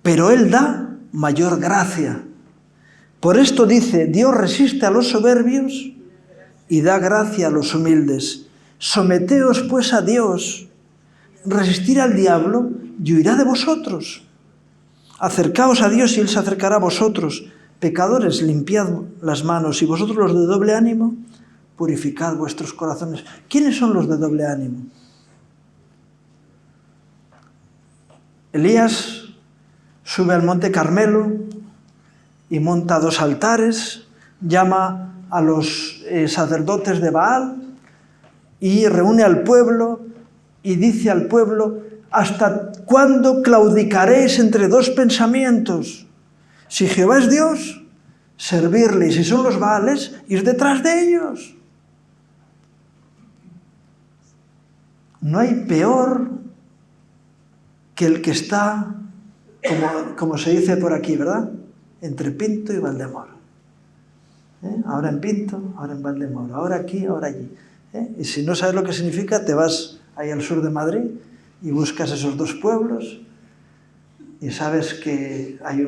Pero Él da mayor gracia. Por esto dice, Dios resiste a los soberbios y da gracia a los humildes. Someteos pues a Dios, resistir al diablo y huirá de vosotros. Acercaos a Dios y Él se acercará a vosotros. Pecadores, limpiad las manos, y vosotros los de doble ánimo, purificad vuestros corazones. ¿Quiénes son los de doble ánimo? Elías sube al monte Carmelo y monta 2 altares, llama a los sacerdotes de Baal y reúne al pueblo y dice al pueblo, ¿hasta cuándo claudicaréis entre 2 pensamientos? Si Jehová es Dios, servirle, y si son los Baales, ir detrás de ellos. No hay peor que el que está, como se dice por aquí, ¿verdad?, entre Pinto y Valdemoro. Ahora en Pinto, ahora en Valdemoro, ahora aquí, ahora allí. Y si no sabes lo que significa, te vas ahí al sur de Madrid y buscas esos 2 pueblos y sabes que hay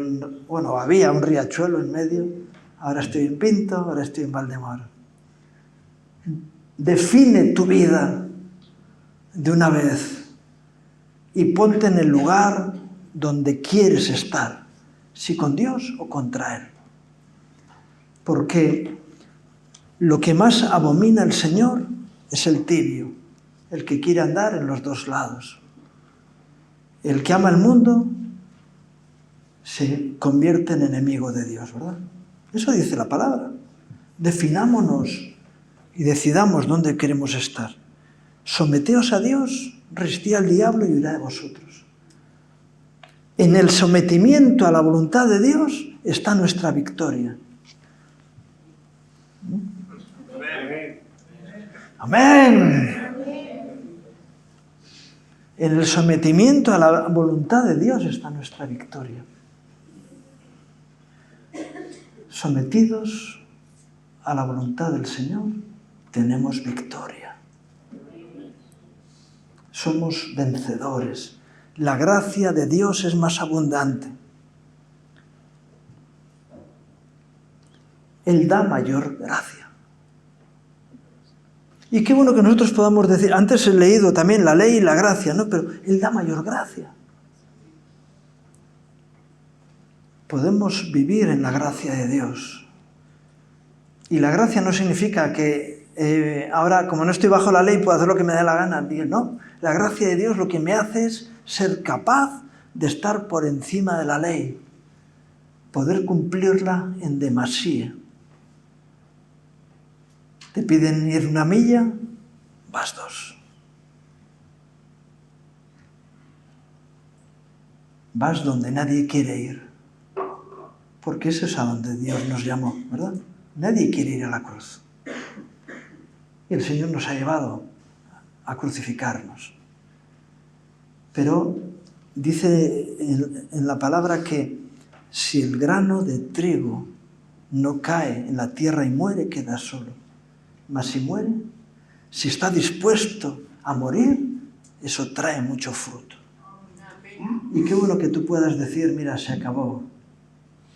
había un riachuelo en medio. Ahora estoy en Pinto, ahora estoy en Valdemoro. Define tu vida de una vez y ponte en el lugar donde quieres estar, si con Dios o contra Él. Porque lo que más abomina el Señor es el tibio, el que quiere andar en los 2 lados. El que ama el mundo se convierte en enemigo de Dios, ¿verdad? Eso dice la palabra. Definámonos y decidamos dónde queremos estar. Someteos a Dios, resistid al diablo y huirá de vosotros. En el sometimiento a la voluntad de Dios está nuestra victoria. Amén. En el sometimiento a la voluntad de Dios está nuestra victoria. Sometidos a la voluntad del Señor, tenemos victoria. Somos vencedores. La gracia de Dios es más abundante. Él da mayor gracia. Y qué bueno que nosotros podamos decir, antes he leído también la ley y la gracia, ¿no? Pero Él da mayor gracia. Podemos vivir en la gracia de Dios. Y la gracia no significa que ahora, como no estoy bajo la ley, puedo hacer lo que me dé la gana. No, la gracia de Dios lo que me hace es ser capaz de estar por encima de la ley, poder cumplirla en demasía. Te piden ir 1 milla, vas 2. Vas donde nadie quiere ir. Porque eso es a donde Dios nos llamó, ¿verdad? Nadie quiere ir a la cruz. Y el Señor nos ha llevado a crucificarnos. Pero dice en la palabra que si el grano de trigo no cae en la tierra y muere, queda solo. Mas si muere, si está dispuesto a morir, eso trae mucho fruto. Y qué bueno que tú puedas decir, mira, se acabó,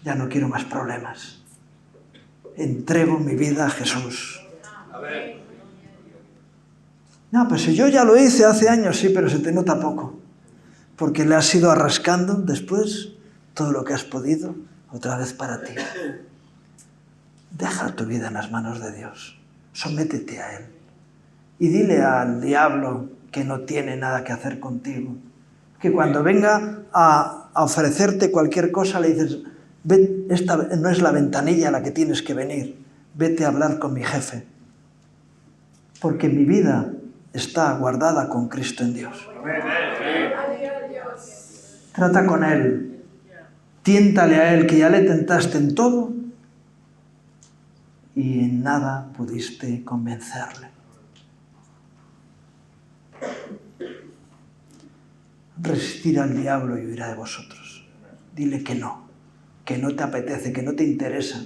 ya no quiero más problemas. Entrego mi vida a Jesús. No, pues si yo ya lo hice hace años, sí, pero se te nota poco. Porque le has ido arrascando después todo lo que has podido, otra vez para ti. Deja tu vida en las manos de Dios. Sométete a Él. Y dile al diablo que no tiene nada que hacer contigo. Que cuando venga a ofrecerte cualquier cosa le dices, esta no es la ventanilla a la que tienes que venir. Vete a hablar con mi jefe. Porque mi vida está guardada con Cristo en Dios. Trata con Él. Tiéntale a Él, que ya le tentaste en todo y en nada pudiste convencerle. Resistir al diablo y huirá de vosotros. Dile que no te apetece, que no te interesa,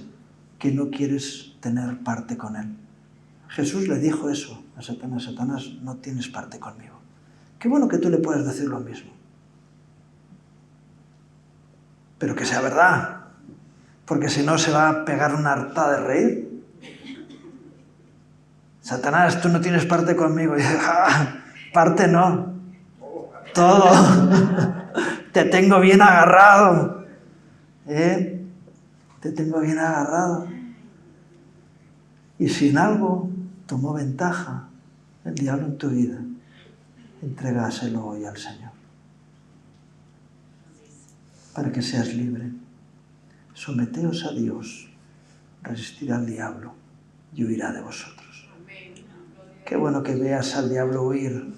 que no quieres tener parte con Él. Jesús le dijo eso a Satanás: Satanás, no tienes parte conmigo. Qué bueno que tú le puedas decir lo mismo. Pero que sea verdad, porque si no se va a pegar una hartada de reír. Satanás, tú no tienes parte conmigo. Y dice, parte no, todo. Te tengo bien agarrado. Te tengo bien agarrado. Y si en algo tomó ventaja el diablo en tu vida, entregáselo hoy al Señor. Para que seas libre. Someteos a Dios, resistirá al diablo y huirá de vosotros. Qué bueno que veas al diablo huir.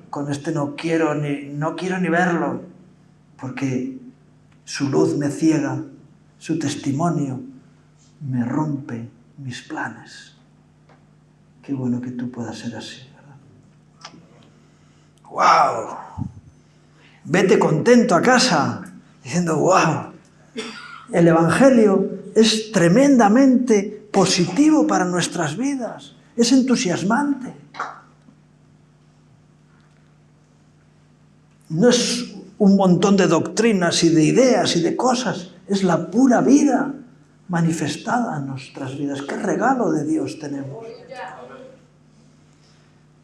Con este no quiero ni verlo, porque su luz me ciega, su testimonio me rompe mis planes. Qué bueno que tú puedas ser así, ¿verdad? ¡Wow! Vete contento a casa, diciendo, ¡wow! El Evangelio es tremendamente positivo para nuestras vidas. Es entusiasmante. No es un montón de doctrinas y de ideas y de cosas. Es la pura vida manifestada en nuestras vidas. ¡Qué regalo de Dios tenemos!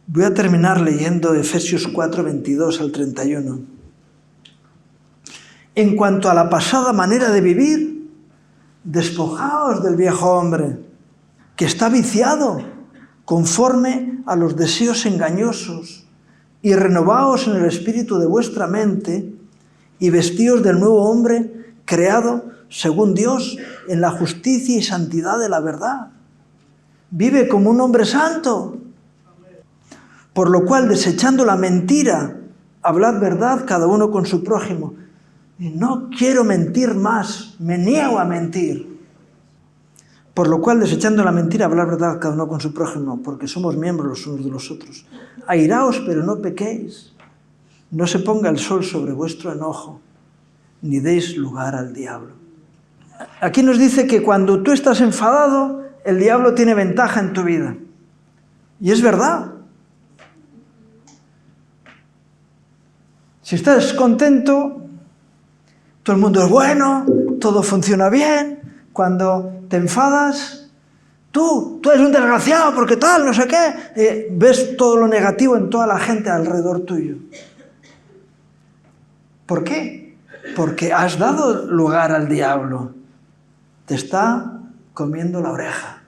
Voy a terminar leyendo Efesios 4, 22 al 31. En cuanto a la pasada manera de vivir, despojaos del viejo hombre, que está viciado conforme a los deseos engañosos, y renovaos en el espíritu de vuestra mente, y vestíos del nuevo hombre, creado según Dios, en la justicia y santidad de la verdad. Vive como un hombre santo, por lo cual, desechando la mentira, hablad verdad cada uno con su prójimo. Y no quiero mentir más, me niego a mentir. Por lo cual, desechando la mentira, hablar verdad cada uno con su prójimo, porque somos miembros los unos de los otros. Airaos, pero no pequéis. No se ponga el sol sobre vuestro enojo, ni deis lugar al diablo. Aquí nos dice que cuando tú estás enfadado, el diablo tiene ventaja en tu vida. Y es verdad. Si estás contento, todo el mundo es bueno, todo funciona bien. Cuando te enfadas, tú eres un desgraciado porque tal, no sé qué. Ves todo lo negativo en toda la gente alrededor tuyo. ¿Por qué? Porque has dado lugar al diablo. Te está comiendo la oreja.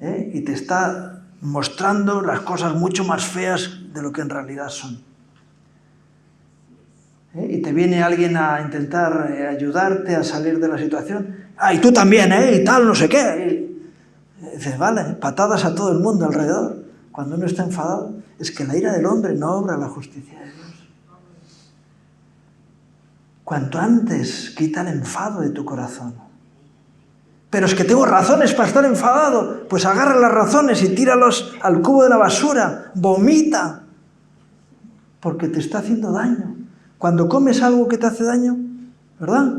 Y te está mostrando las cosas mucho más feas de lo que en realidad son. Y te viene alguien a intentar ayudarte a salir de la situación. Y tú también, y tal, no sé qué. Y dices, vale, patadas a todo el mundo alrededor. cuando uno está enfadado, es que la ira del hombre no obra la justicia de Dios. Cuanto antes quita el enfado de tu corazón. Pero es que tengo razones para estar enfadado. Pues agarra las razones y tíralos al cubo de la basura. Vomita. Porque te está haciendo daño. Cuando comes algo que te hace daño, ¿verdad?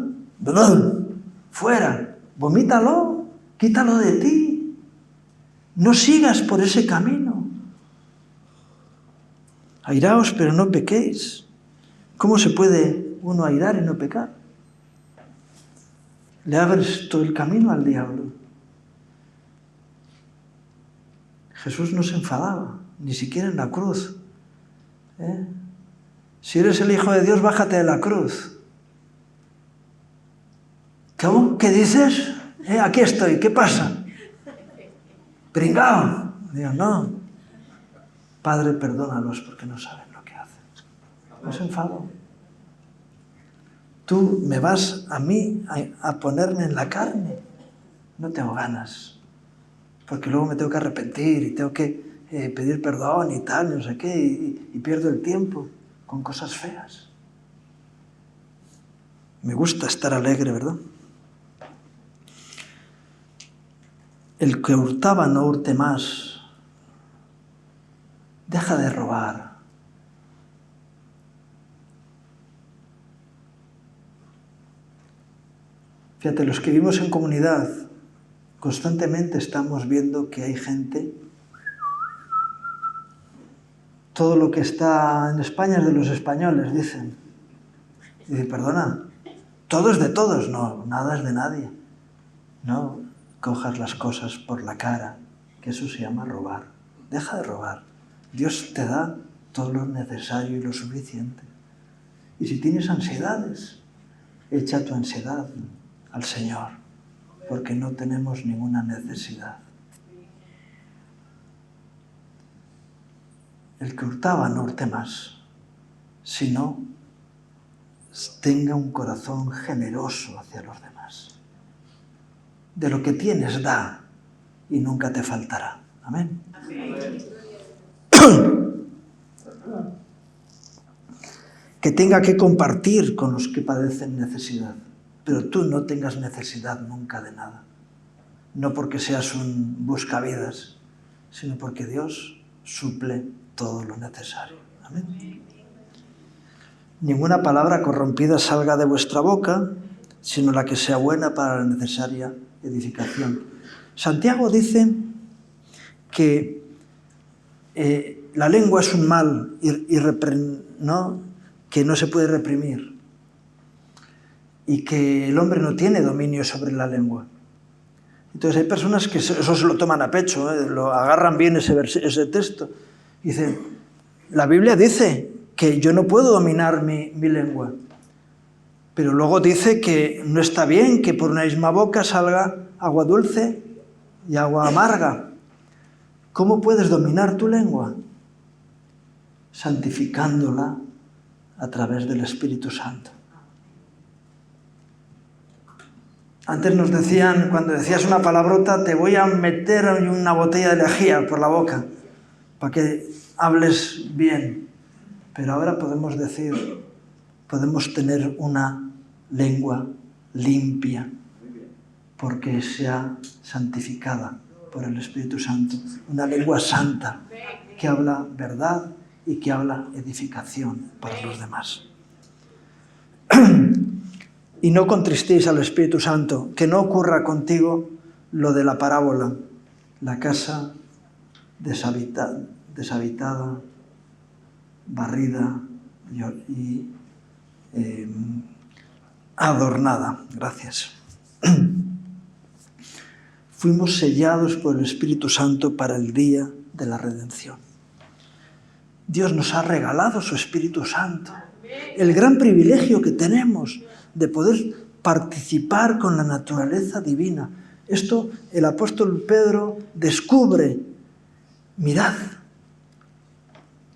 Fuera. Vomítalo. Quítalo de ti. No sigas por ese camino. Airaos, pero no pequéis. ¿Cómo se puede uno airar y no pecar? Le abres todo el camino al diablo. Jesús no se enfadaba, ni siquiera en la cruz. Si eres el Hijo de Dios, bájate de la cruz. ¿Cómo? ¿Qué dices? Aquí estoy, ¿qué pasa? Pringao. Digo, no. Padre, perdónalos porque no saben lo que hacen. No se enfadó. Tú me vas a mí a ponerme en la carne. No tengo ganas. Porque luego me tengo que arrepentir y tengo que pedir perdón y tal, no sé qué, y pierdo el tiempo con cosas feas. Me gusta estar alegre, ¿verdad? El que hurtaba no hurte más. Deja de robar. Fíjate, los que vivimos en comunidad, constantemente estamos viendo que hay gente. Todo lo que está en España es de los españoles, dicen. Y dicen, perdona, todo es de todos. No, nada es de nadie. No cojas las cosas por la cara, que eso se llama robar. Deja de robar. Dios te da todo lo necesario y lo suficiente. Y si tienes ansiedades, echa tu ansiedad al Señor, porque no tenemos ninguna necesidad. El que hurtaba no hurte más, sino tenga un corazón generoso hacia los demás. De lo que tienes, da, y nunca te faltará. Amén. Que tenga que compartir con los que padecen necesidad, pero tú no tengas necesidad nunca de nada. No porque seas un buscavidas, sino porque Dios suple todo lo necesario. Amén. Ninguna palabra corrompida salga de vuestra boca, sino la que sea buena para la necesaria edificación. Santiago dice que la lengua es un mal que no se puede reprimir y que el hombre no tiene dominio sobre la lengua. Entonces hay personas que eso se lo toman a pecho, lo agarran bien ese texto. Dicen, la Biblia dice que yo no puedo dominar mi lengua, pero luego dice que no está bien que por una misma boca salga agua dulce y agua amarga. ¿Cómo puedes dominar tu lengua? Santificándola a través del Espíritu Santo. Antes nos decían, cuando decías una palabrota, te voy a meter una botella de lejía por la boca para que hables bien. Pero ahora podemos decir, podemos tener una lengua limpia porque sea santificada por el Espíritu Santo. Una lengua santa que habla verdad y que habla edificación para los demás. Y no contristéis al Espíritu Santo, que no ocurra contigo lo de la parábola, la casa deshabitada, barrida y adornada. Gracias. Fuimos sellados por el Espíritu Santo para el día de la redención. Dios nos ha regalado su Espíritu Santo. El gran privilegio que tenemos de poder participar con la naturaleza divina. Esto el apóstol Pedro descubre. Mirad,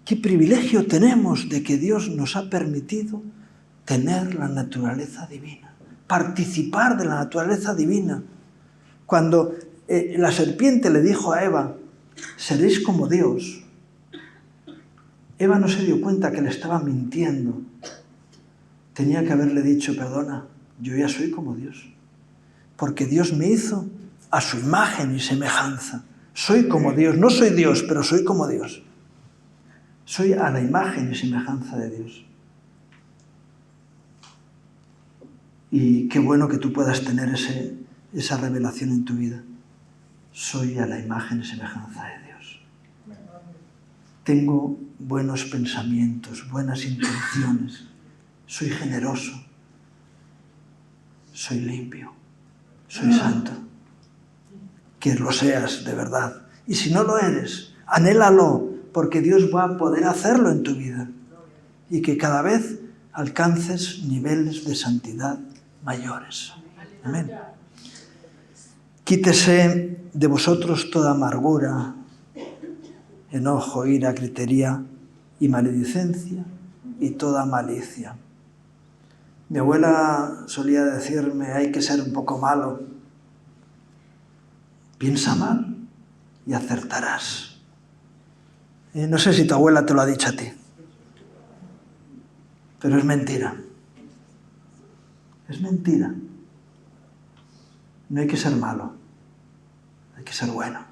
qué privilegio tenemos de que Dios nos ha permitido tener la naturaleza divina, participar de la naturaleza divina. Cuando la serpiente le dijo a Eva, seréis como Dios. Eva no se dio cuenta que le estaba mintiendo. Tenía que haberle dicho, perdona, yo ya soy como Dios. Porque Dios me hizo a su imagen y semejanza. Soy como Dios. No soy Dios, pero soy como Dios. Soy a la imagen y semejanza de Dios. Y qué bueno que tú puedas tener esa revelación en tu vida. Soy a la imagen y semejanza de Dios. Tengo buenos pensamientos, buenas intenciones. Soy generoso. Soy limpio. Soy santo. Que lo seas de verdad. Y si no lo eres, anhélalo, porque Dios va a poder hacerlo en tu vida. Y que cada vez alcances niveles de santidad mayores. Amén. Quítese de vosotros toda amargura, enojo, ira, gritería y maledicencia y toda malicia. Mi abuela solía decirme, hay que ser un poco malo. Piensa mal y acertarás. No sé si tu abuela te lo ha dicho a ti, pero es mentira. Es mentira. No hay que ser malo, hay que ser bueno.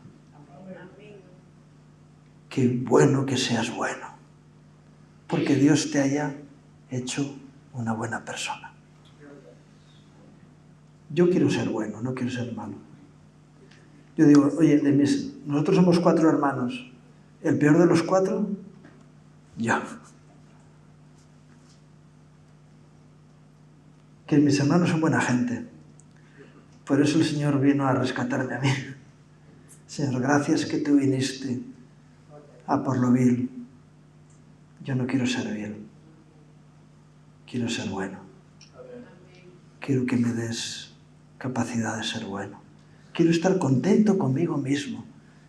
Qué bueno que seas bueno, porque Dios te haya hecho una buena persona. Yo quiero ser bueno, no quiero ser malo. Yo digo, oye, nosotros somos 4 hermanos. ¿El peor de los 4? Yo. Que mis hermanos son buena gente. Por eso el Señor vino a rescatarme a mí. Señor, gracias que tú viniste a por lo vil. Yo no quiero ser vil. Quiero ser bueno. Quiero que me des capacidad de ser bueno. Quiero estar contento conmigo mismo.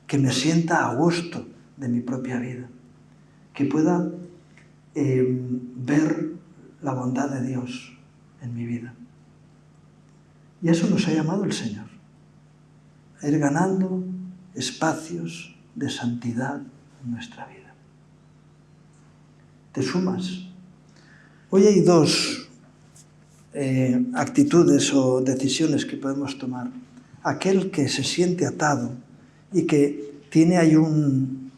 Que me sienta a gusto de mi propia vida. Que pueda ver la bondad de Dios en mi vida. Y a eso nos ha llamado el Señor. A ir ganando espacios de santidad en nuestra vida. ¿Te sumas? Hoy hay 2 actitudes o decisiones que podemos tomar. Aquel que se siente atado y que tiene ahí un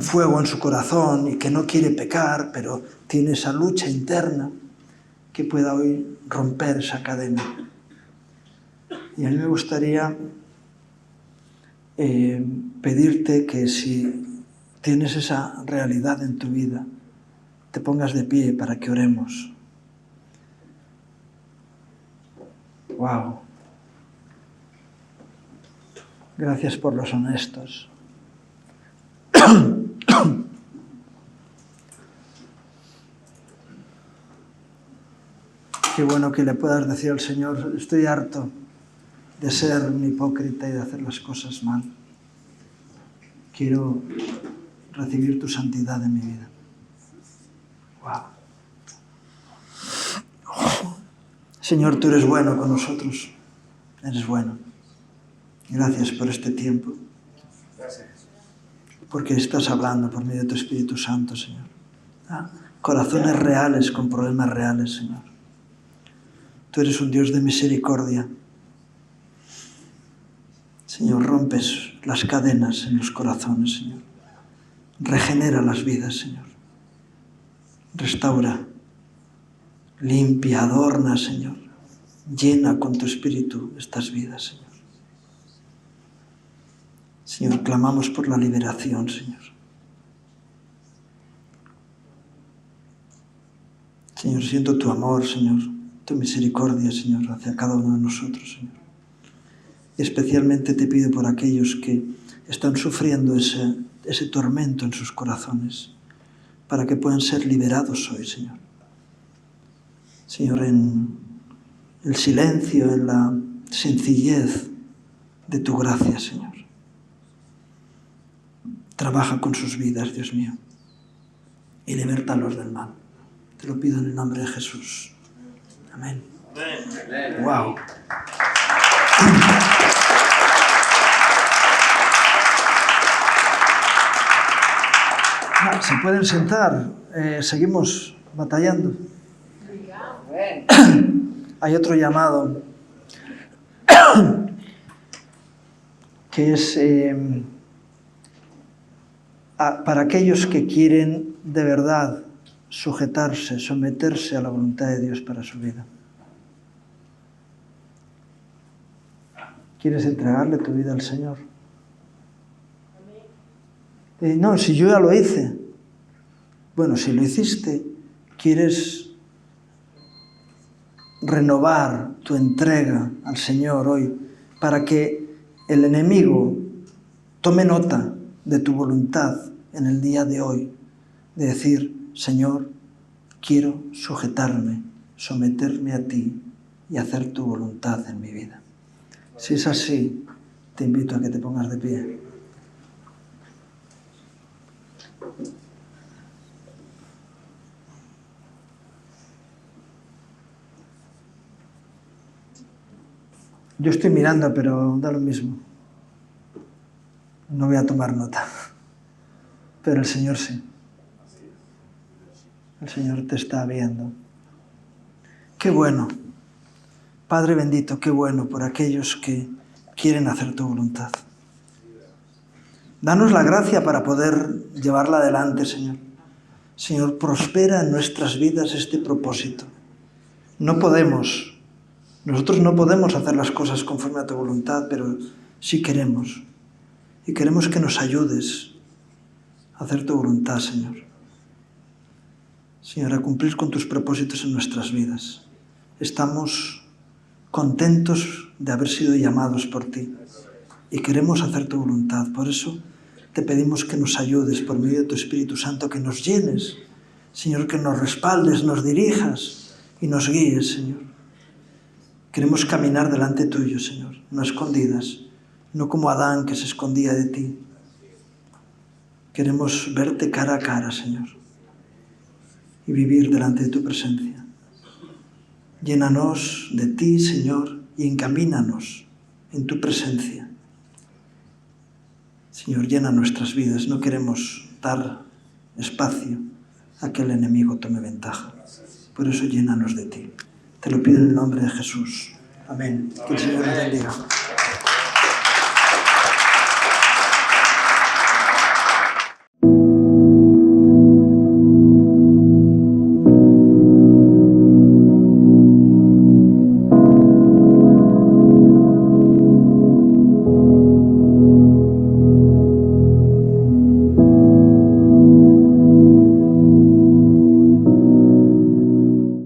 fuego en su corazón y que no quiere pecar, pero tiene esa lucha interna, que pueda hoy romper esa cadena. Y a mí me gustaría pedirte que si tienes esa realidad en tu vida, te pongas de pie para que oremos. ¡Wow! Gracias por los honestos. Qué bueno que le puedas decir al Señor, estoy harto de ser un hipócrita y de hacer las cosas mal. Quiero recibir tu santidad en mi vida. Wow. Señor, tú eres bueno con nosotros. Eres bueno. Gracias por este tiempo. Porque estás hablando por medio de tu Espíritu Santo, Señor. Corazones reales con problemas reales, Señor. Tú eres un Dios de misericordia. Señor, rompes las cadenas en los corazones, Señor. Regenera las vidas, Señor. Restaura, limpia, adorna, Señor. Llena con tu Espíritu estas vidas, Señor. Señor, clamamos por la liberación, Señor. Señor, siento tu amor, Señor, tu misericordia, Señor, hacia cada uno de nosotros, Señor. Y especialmente te pido por aquellos que están sufriendo ese tormento en sus corazones, para que puedan ser liberados hoy, Señor. Señor, en el silencio, en la sencillez de tu gracia, Señor. Trabaja con sus vidas, Dios mío, y libértalos del mal. Te lo pido en el nombre de Jesús. Amén. Wow. Se pueden sentar, seguimos batallando. Hay otro llamado que es para aquellos que quieren de verdad sujetarse, someterse a la voluntad de Dios para su vida. ¿Quieres entregarle tu vida al Señor? No, si yo ya lo hice. Bueno, si lo hiciste, quieres renovar tu entrega al Señor hoy para que el enemigo tome nota de tu voluntad en el día de hoy, de decir, Señor, quiero sujetarme, someterme a ti y hacer tu voluntad en mi vida. Si es así, te invito a que te pongas de pie. Yo estoy mirando, pero da lo mismo. No voy a tomar nota. Pero el Señor sí. El Señor te está viendo. Qué bueno. Padre bendito, qué bueno por aquellos que quieren hacer tu voluntad. Danos la gracia para poder llevarla adelante, Señor. Señor, prospera en nuestras vidas este propósito. Nosotros no podemos hacer las cosas conforme a tu voluntad, pero sí queremos. Y queremos que nos ayudes a hacer tu voluntad, Señor. Señor, a cumplir con tus propósitos en nuestras vidas. Estamos contentos de haber sido llamados por ti y queremos hacer tu voluntad. Por eso te pedimos que nos ayudes por medio de tu Espíritu Santo, que nos llenes, Señor, que nos respaldes, nos dirijas y nos guíes, Señor. Queremos caminar delante tuyo, Señor, no a escondidas, no como Adán que se escondía de ti. Queremos verte cara a cara, Señor, y vivir delante de tu presencia. Llénanos de ti, Señor, y encamínanos en tu presencia. Señor, llena nuestras vidas. No queremos dar espacio a que el enemigo tome ventaja. Por eso llénanos de ti. Te lo pido en el nombre de Jesús. Amén. Que el Señor te bendiga.